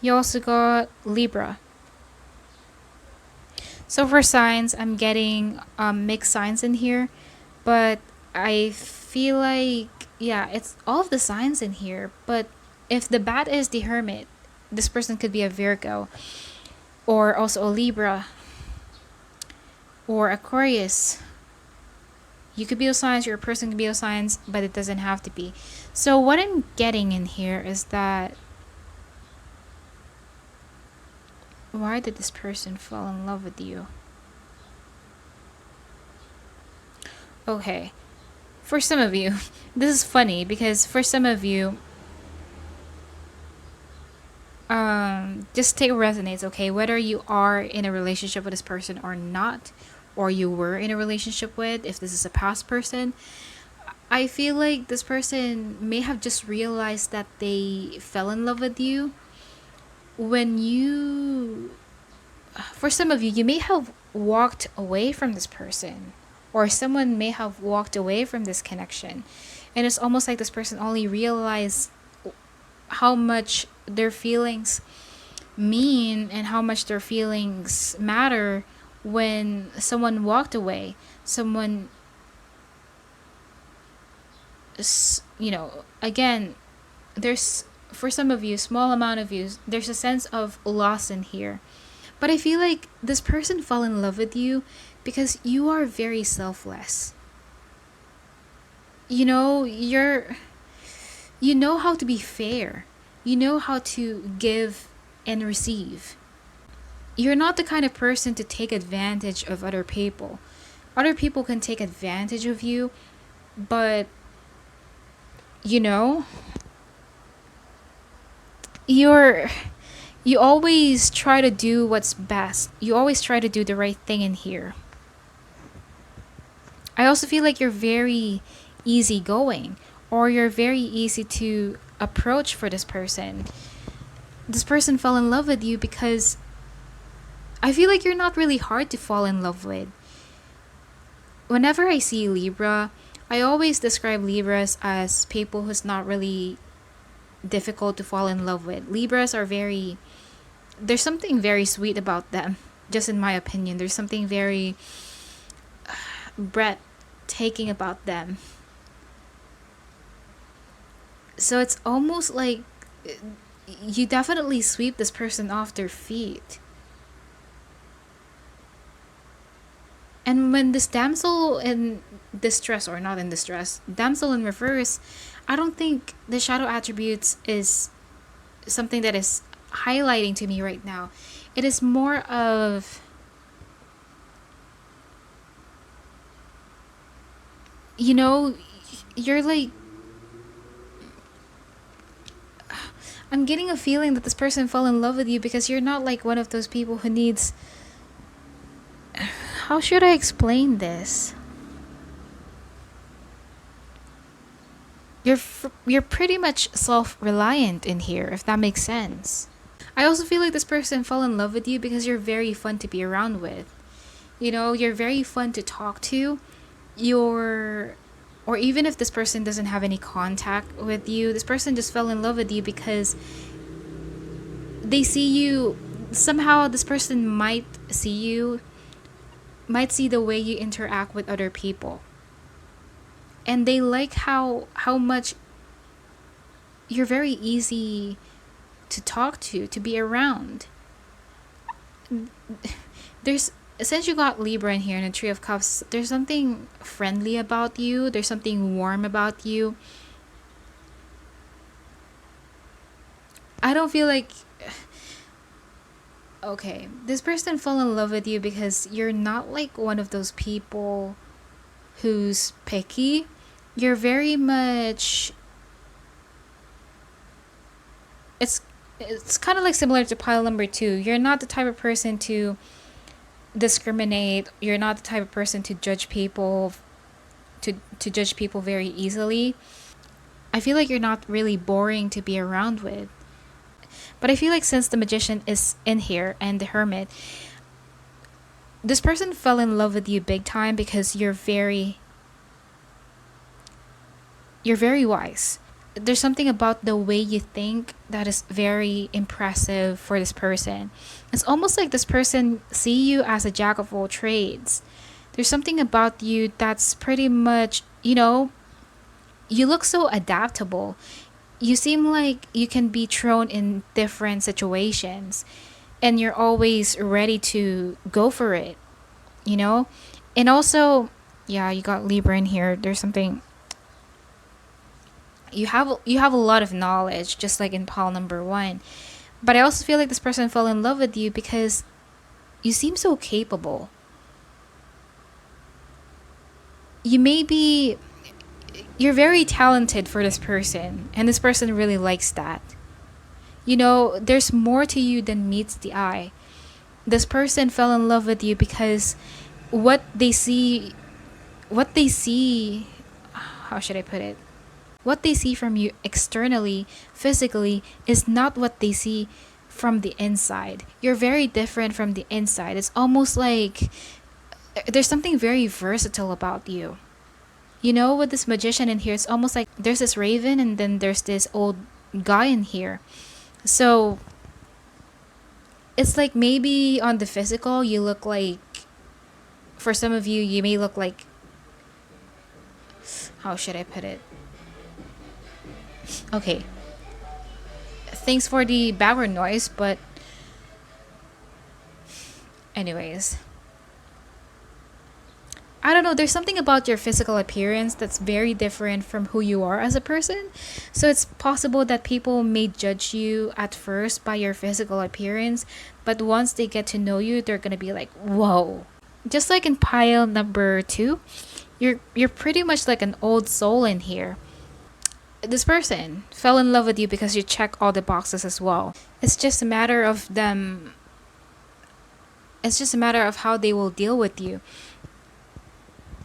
You also got Libra. So for signs, I'm getting mixed signs in here, but I feel like, yeah, it's all of the signs in here. But if the Bat is the Hermit, this person could be a Virgo, or also a Libra, or Aquarius. You could be those signs, your person could be those signs, but it doesn't have to be. So what I'm getting in here is that, why did this person fall in love with you? Okay, for some of you, this is funny because for some of you, just take what resonates, okay? Whether you are in a relationship with this person or not, or you were in a relationship with, if this is a past person, I feel like this person may have just realized that they fell in love with you when you, for some of you, you may have walked away from this person, or someone may have walked away from this connection, and it's almost like this person only realized how much their feelings mean and how much their feelings matter when someone walked away. Someone, again, there's, for some of you, small amount of you, there's a sense of loss in here. But I feel like this person fell in love with you because you are very selfless. You know how to be fair. You know how to give and receive. You're not the kind of person to take advantage of other people. Other people can take advantage of you, but you always try to do what's best. You always try to do the right thing in here. I also feel like you're very easygoing, or you're very easy to approach for this person. This person fell in love with you because I feel like you're not really hard to fall in love with. Whenever I see Libra, I always describe Libras as people who's not really difficult to fall in love with. Libras are there's something very sweet about them, just in my opinion. There's something very breathtaking about them. So it's almost like you definitely sweep this person off their feet. And when this damsel in distress, or not in distress, damsel in reverse, I don't think the shadow attributes is something that is highlighting to me right now. It is more of, you know, you're like, I'm getting a feeling that this person fell in love with you because you're not like one of those people who needs, how should I explain this? You're pretty much self-reliant in here, if that makes sense. I also feel like this person fell in love with you because you're very fun to be around with. You know, you're very fun to talk to. Or even if this person doesn't have any contact with you, this person just fell in love with you because they see you, somehow this person might see the way you interact with other people. And they like how much you're very easy to talk to be around. Since you got Libra in here in a Tree of Cups, there's something friendly about you. There's something warm about you. I don't feel like... Okay, this person fell in love with you because you're not like one of those people who's picky. You're very much... It's kind of like similar to pile number 2. You're not the type of person to discriminate. You're not the type of person to judge people to judge people very easily. I feel like you're not really boring to be around with. But I feel like since the Magician is in here and the Hermit, this person fell in love with you big time because you're very wise. There's something about the way you think that is very impressive for this person. It's almost like this person see you as a jack of all trades. There's something about you that's pretty much, you know, you look so adaptable. You seem like you can be thrown in different situations and you're always ready to go for it, you know? And also, yeah, you got Libra in here. There's something... You have a lot of knowledge, just like in pile number 1. But I also feel like this person fell in love with you because you seem so capable. You're very talented for this person, and this person really likes that. You know, there's more to you than meets the eye. This person fell in love with you because what they see, how should I put it? What they see from you externally, physically, is not what they see from the inside. You're very different from the inside. It's almost like there's something very versatile about you. You know, with this Magician in here, it's almost like there's this raven and then there's this old guy in here. So it's like maybe on the physical, you look like, for some of you, you may look like, how should I put it? Okay. Thanks for the background noise, but anyways. I don't know, there's something about your physical appearance that's very different from who you are as a person. So it's possible that people may judge you at first by your physical appearance, but once they get to know you, they're gonna be like, whoa. Just like in pile number 2, you're pretty much like an old soul in here. This person fell in love with you because you check all the boxes as well. It's just a matter of how they will deal with you.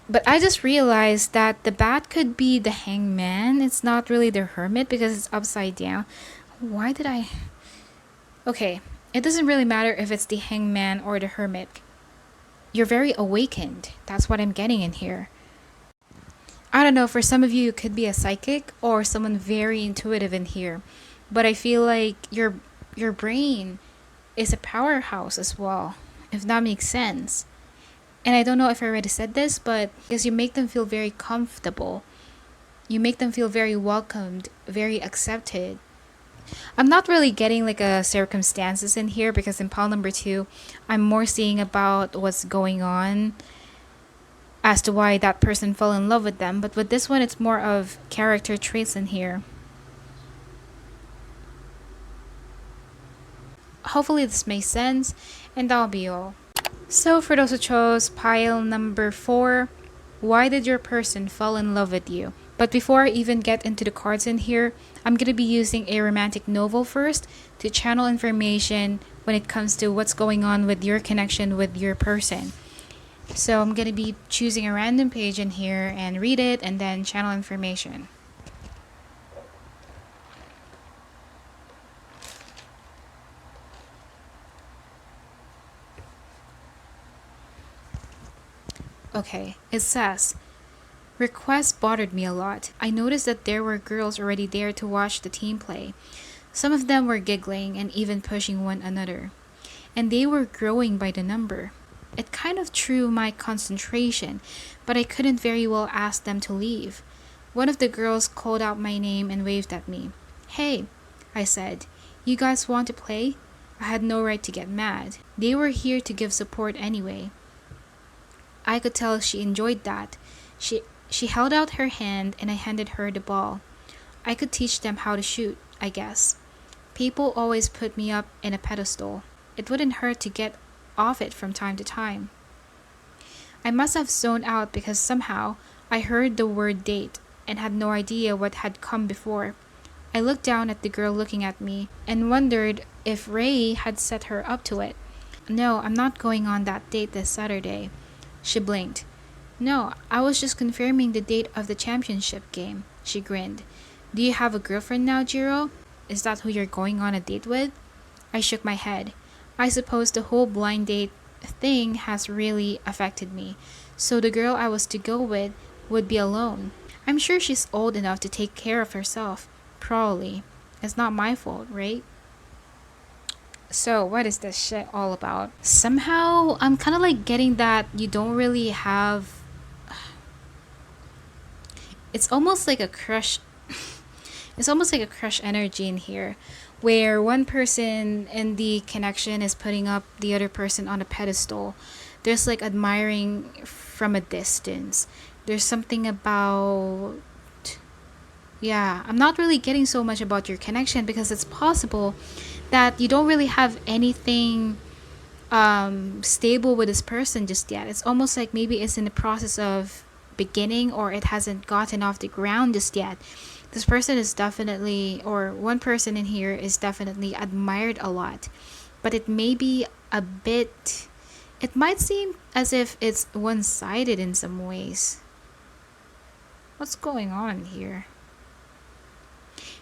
But I just realized that the bat could be the Hangman. It's not really the Hermit because it's upside down. Okay, it doesn't really matter if it's the Hangman or the Hermit. You're very awakened. That's what I'm getting in here. I don't know, for some of you, it could be a psychic or someone very intuitive in here. But I feel like your brain is a powerhouse as well, if that makes sense. And I don't know if I already said this, but because you make them feel very comfortable. You make them feel very welcomed, very accepted. I'm not really getting like a circumstances in here because in pile number 2, I'm more seeing about what's going on as to why that person fell in love with them, but with this one, it's more of character traits in here. Hopefully this makes sense, and that'll be all. So for those who chose pile number 4, why did your person fall in love with you? But before I even get into the cards in here, I'm going to be using a romantic novel first to channel information when it comes to what's going on with your connection with your person. So I'm going to be choosing a random page in here and read it and then channel information. Okay, it says, requests bothered me a lot. I noticed that there were girls already there to watch the team play. Some of them were giggling and even pushing one another. And they were growing by the number. It kind of threw my concentration, but I couldn't very well ask them to leave. One of the girls called out my name and waved at me. Hey, I said, you guys want to play? I had no right to get mad. They were here to give support anyway. I could tell she enjoyed that. She held out her hand and I handed her the ball. I could teach them how to shoot, I guess. People always put me up in a pedestal. It wouldn't hurt to get off it from time to time. I must have zoned out because somehow I heard the word date and had no idea what had come before. I looked down at the girl looking at me and wondered if Ray had set her up to it. No, I'm not going on that date this Saturday. She blinked. No, I was just confirming the date of the championship game. She grinned. Do you have a girlfriend now, Jiro? Is that who you're going on a date with? I shook my head. I suppose the whole blind date thing has really affected me. So the girl I was to go with would be alone. I'm sure she's old enough to take care of herself. Probably. It's not my fault, right? So what is this shit all about? Somehow I'm kind of like getting that you don't really have, it's almost like a crush energy in here, where one person in the connection is putting up the other person on a pedestal. There's like admiring from a distance. There's something about, yeah, I'm not really getting so much about your connection because it's possible that you don't really have anything stable with this person just yet. It's almost like maybe it's in the process of beginning, or it hasn't gotten off the ground just yet. This person is definitely, or one person in here is definitely admired a lot, but it may be a bit, it might seem as if it's one-sided in some ways. What's going on here?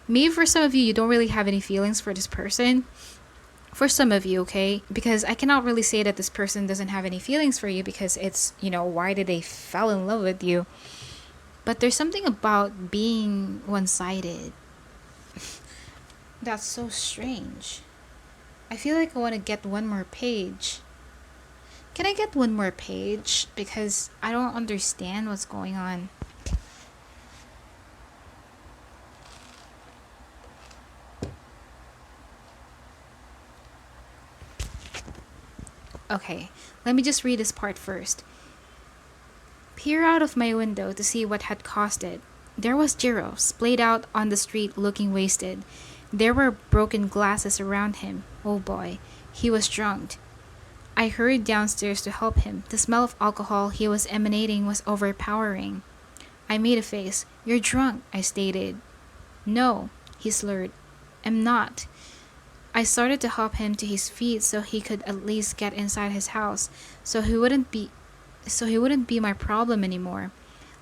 Maybe for some of you, you don't really have any feelings for this person. For some of you, okay? Because I cannot really say that this person doesn't have any feelings for you because it's, why did they fall in love with you? But there's something about being one-sided that's so strange. I feel like I want to get one more page. Can I get one more page? Because I don't understand what's going on. Okay, let me just read this part first. Peer out of my window to see what had caused it. There was Jiro, splayed out on the street looking wasted. There were broken glasses around him. Oh boy, he was drunk. I hurried downstairs to help him. The smell of alcohol he was emanating was overpowering. I made a face. You're drunk, I stated. No, he slurred. I'm not. I started to help him to his feet so he could at least get inside his house, so he wouldn't be my problem anymore.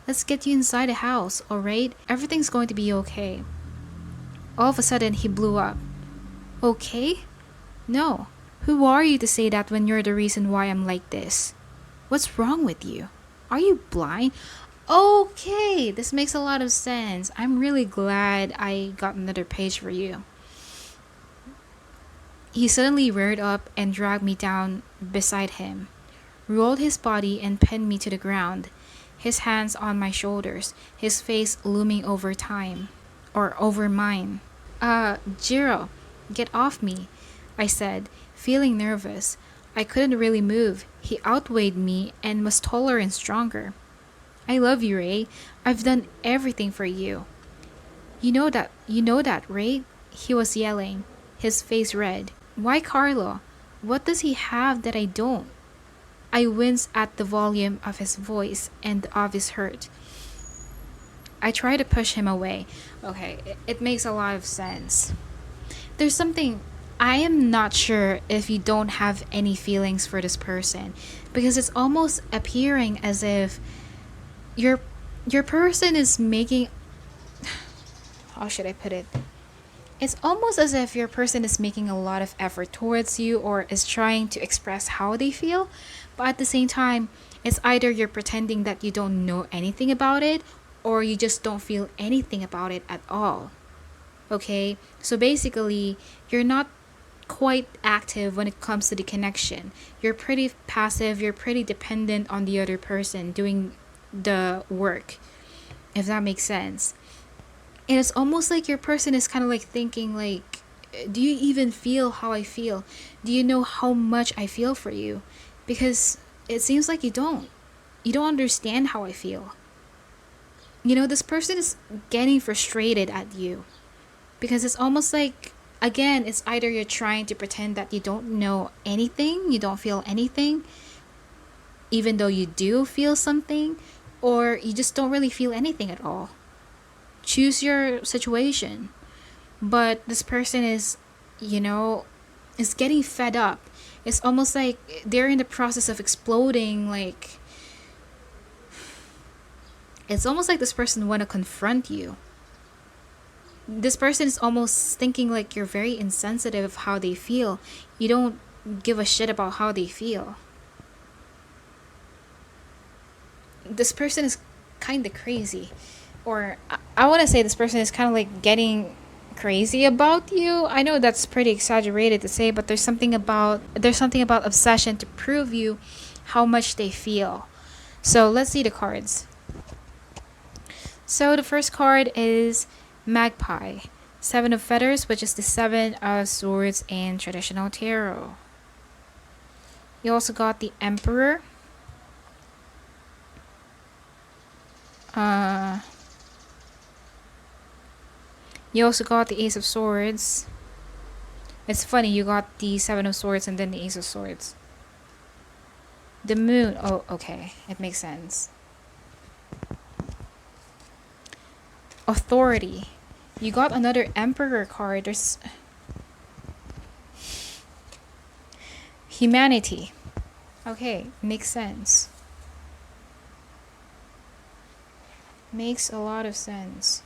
Let's get you inside the house, alright? Everything's going to be okay. All of a sudden, he blew up. Okay? No. Who are you to say that when you're the reason why I'm like this? What's wrong with you? Are you blind? Okay, this makes a lot of sense. I'm really glad I got another page for you. He suddenly reared up and dragged me down beside him, rolled his body and pinned me to the ground, his hands on my shoulders, his face looming over mine. Jiro, get off me, I said, feeling nervous. I couldn't really move. He outweighed me and was taller and stronger. I love you, Ray. I've done everything for you. You know that, Ray? He was yelling, his face red. Why, Carlo? What does he have that I don't? I winced at the volume of his voice and of his hurt. I tried to push him away. Okay, it makes a lot of sense. There's something. I am not sure if you don't have any feelings for this person, because it's almost appearing as if your your person is making, how should I put it? It's almost as if your person is making a lot of effort towards you or is trying to express how they feel, but at the same time, it's either you're pretending that you don't know anything about it or you just don't feel anything about it at all. Okay? So basically, you're not quite active when it comes to the connection. You're pretty passive, you're pretty dependent on the other person doing the work, if that makes sense. And it's almost like your person is kind of like thinking like, do you even feel how I feel? Do you know how much I feel for you? Because it seems like you don't. You don't understand how I feel. This person is getting frustrated at you. Because it's almost like, again, it's either you're trying to pretend that you don't know anything, you don't feel anything, even though you do feel something, or you just don't really feel anything at all. Choose your situation. But this person is getting fed up. It's almost like they're in the process of exploding. Like, it's almost like this person want to confront you. This person is almost thinking like you're very insensitive of how they feel. You don't give a shit about how they feel. This person is kind of crazy. Or I want to say this person is kind of like getting crazy about you. I know that's pretty exaggerated to say, but there's something about obsession to prove you how much they feel. So let's see the cards. So the first card is Magpie, 7 of Feathers, which is the 7 of Swords in traditional tarot. You also got the Emperor. You also got the Ace of Swords. It's funny, you got the 7 of Swords and then the Ace of Swords. The Moon. Oh, okay. It makes sense. Authority. You got another Emperor card. There's Humanity. Okay, makes sense. Makes a lot of sense.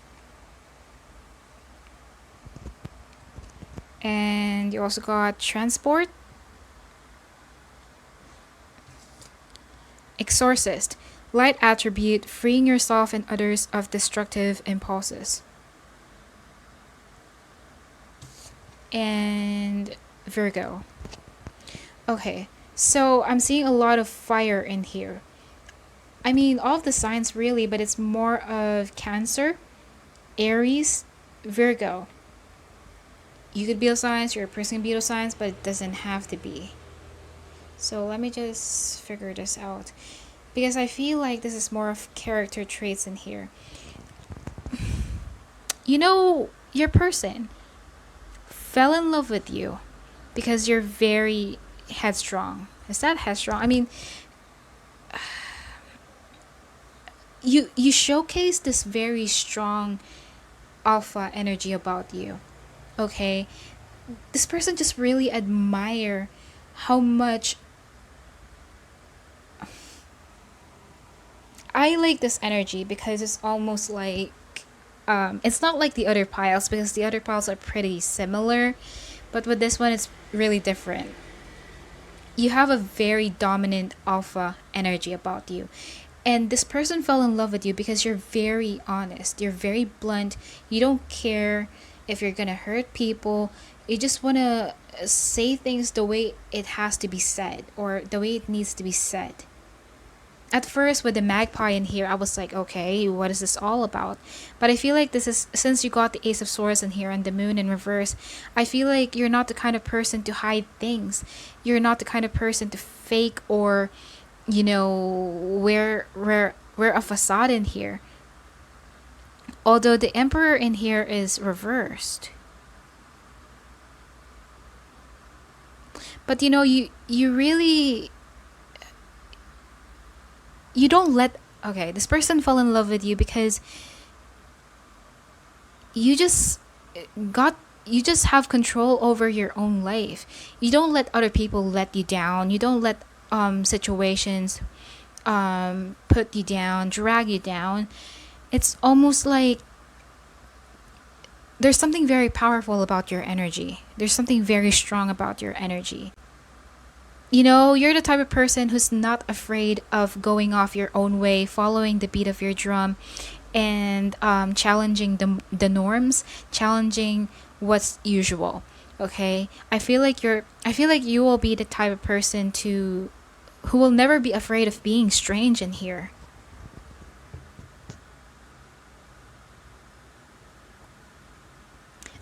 And you also got Transport. Exorcist. Light attribute, freeing yourself and others of destructive impulses. And Virgo. Okay, so I'm seeing a lot of fire in here. I mean, all of the signs really, but it's more of Cancer, Aries, Virgo. You could be a signs, your person can be a signs, but it doesn't have to be. So let me just figure this out. Because I feel like this is more of character traits in here. Your person fell in love with you because you're very headstrong. Is that headstrong? I mean, you showcase this very strong alpha energy about you. Okay? This person just really admire how much I like this energy, because it's almost like it's not like the other piles, because the other piles are pretty similar, but with this one it's really different. You have a very dominant alpha energy about you, and this person fell in love with you because you're very honest, you're very blunt, you don't care if you're gonna hurt people, you just want to say things the way it has to be said, or the way it needs to be said. At first, with the Magpie in here, I was like, okay, what is this all about? But I feel like this is, since you got the Ace of Swords in here and the Moon in reverse, I feel like you're not the kind of person to hide things. You're not the kind of person to fake or, wear we're a facade in here. Although the Emperor in here is reversed. But you really, you don't let, okay, this person fell in love with you because you just have control over your own life. You don't let other people let you down. You don't let situations put you down, drag you down. It's almost like there's something very powerful about your energy. There's something very strong about your energy. You're the type of person who's not afraid of going off your own way, following the beat of your drum, and challenging the norms, challenging what's usual. Okay, I feel like you will be the type of person who will never be afraid of being strange in here.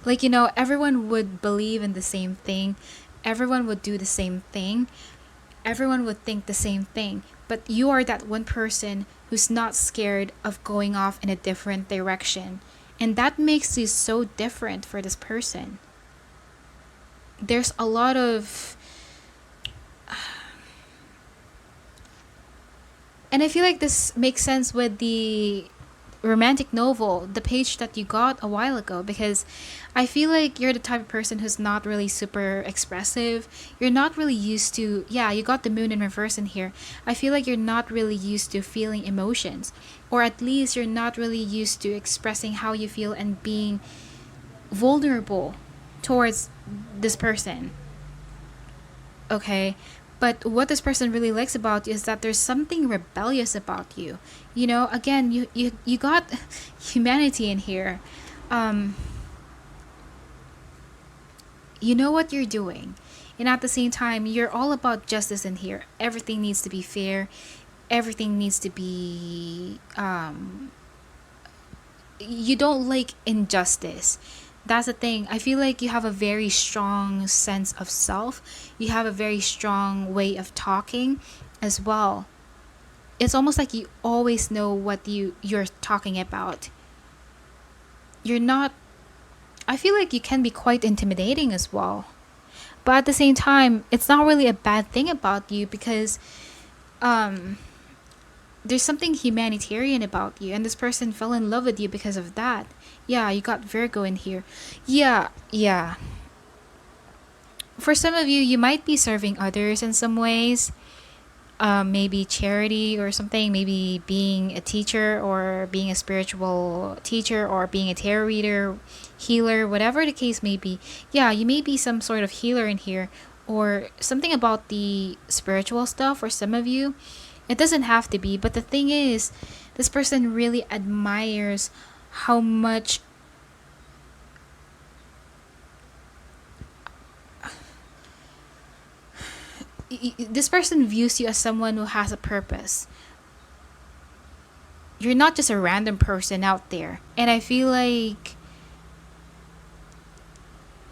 Like, everyone would believe in the same thing, everyone would do the same thing, everyone would think the same thing, but you are that one person who's not scared of going off in a different direction. And that makes you so different for this person. There's a lot of... And I feel like this makes sense with the romantic novel, the page that you got a while ago, because I feel like you're the type of person who's not really super expressive. You're not really used to, yeah, you got the moon in reverse in here. I feel like you're not really used to feeling emotions, or at least you're not really used to expressing how you feel and being vulnerable towards this person. Okay, but what this person really likes about you is that there's something rebellious about you. Again, you got humanity in here. You know what you're doing, and at the same time, you're all about justice in here. Everything needs to be fair. Everything needs to be you don't like injustice. That's the thing. I feel like you have a very strong sense of self. You have a very strong way of talking as well. It's almost like you always know what you're talking about. You're not... I feel like you can be quite intimidating as well. But at the same time, it's not really a bad thing about you, because there's something humanitarian about you, and this person fell in love with you because of that. Yeah, you got Virgo in here. Yeah. For some of you, you might be serving others in some ways. Maybe charity or something. Maybe being a teacher, or being a spiritual teacher, or being a tarot reader, healer, whatever the case may be. Yeah, you may be some sort of healer in here, or something about the spiritual stuff for some of you. It doesn't have to be, but the thing is, this person really admires how much this person views you as someone who has a purpose. You're not just a random person out there. And I feel like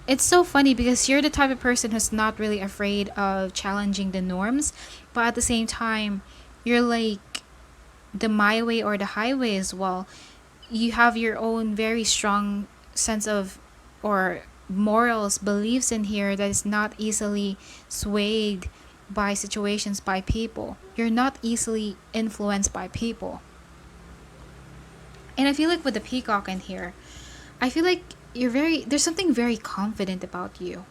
it's so funny, because you're the type of person who's not really afraid of challenging the norms, but at the same time, you're like the my way or the highway as well. You have your own very strong sense of, or morals, beliefs in here that is not easily swayed by situations, by people. You're not easily influenced by people. And I feel like with the peacock in here, I feel like there's something very confident about you.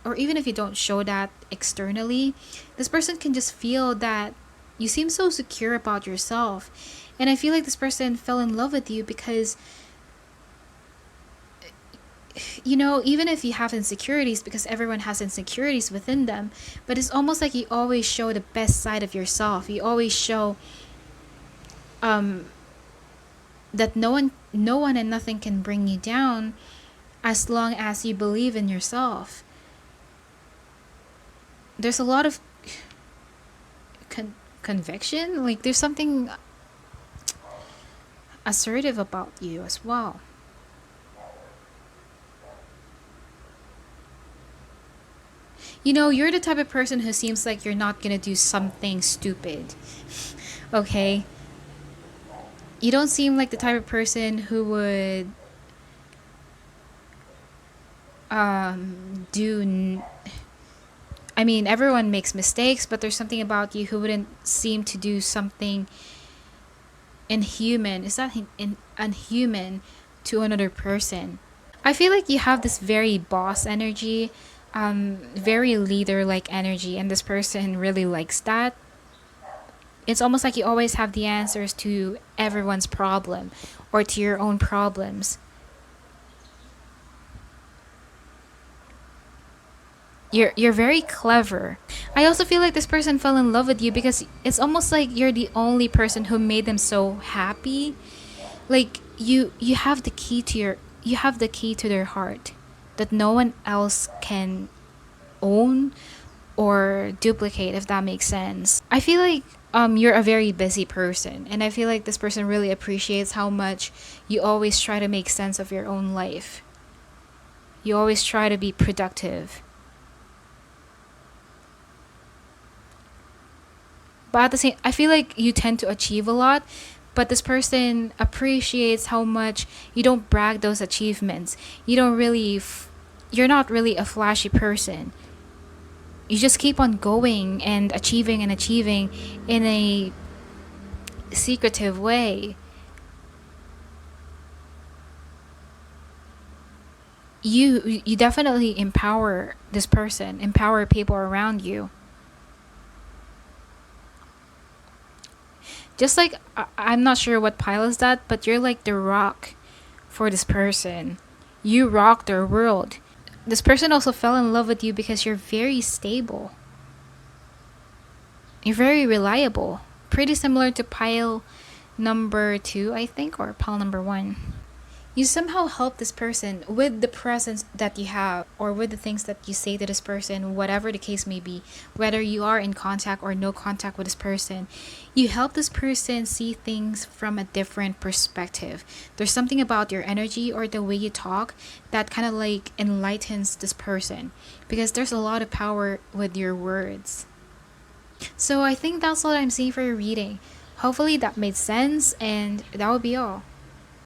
Or even if you don't show that externally, this person can just feel that you seem so secure about yourself. And I feel like this person fell in love with you because, even if you have insecurities, because everyone has insecurities within them, but it's almost like you always show the best side of yourself. You always show that no one and nothing can bring you down, as long as you believe in yourself. There's a lot of conviction. Like, there's something assertive about you as well. You're the type of person who seems like you're not gonna do something stupid. Okay? You don't seem like the type of person who would do. I mean, everyone makes mistakes, but there's something about you who wouldn't seem to do something inhuman. Is that unhuman to another person? I feel like you have this very boss energy, very leader like energy, and this person really likes that. It's almost like you always have the answers to everyone's problem or to your own problems. You're very clever. I also feel like this person fell in love with you because it's almost like you're the only person who made them so happy. Like you have the key to their heart that no one else can own or duplicate, if that makes sense. I feel like you're a very busy person, and I feel like this person really appreciates how much you always try to make sense of your own life. You always try to be productive. But at the same, I feel like you tend to achieve a lot, but this person appreciates how much you don't brag those achievements. You don't really you're not really a flashy person. You just keep on going and achieving in a secretive way. You definitely empower this person, empower people around you. Just like I'm not sure what pile is that, but you're like the rock for this person. You rock their world. This person also fell in love with you because you're very stable. You're very reliable. Pretty similar to pile number 2, I think, or pile number 1. You somehow help this person with the presence that you have or with the things that you say to this person, whatever the case may be, whether you are in contact or no contact with this person. You help this person see things from a different perspective. There's something about your energy or the way you talk that kind of like enlightens this person because there's a lot of power with your words. So I think that's what I'm seeing for your reading. Hopefully that made sense, and that would be all.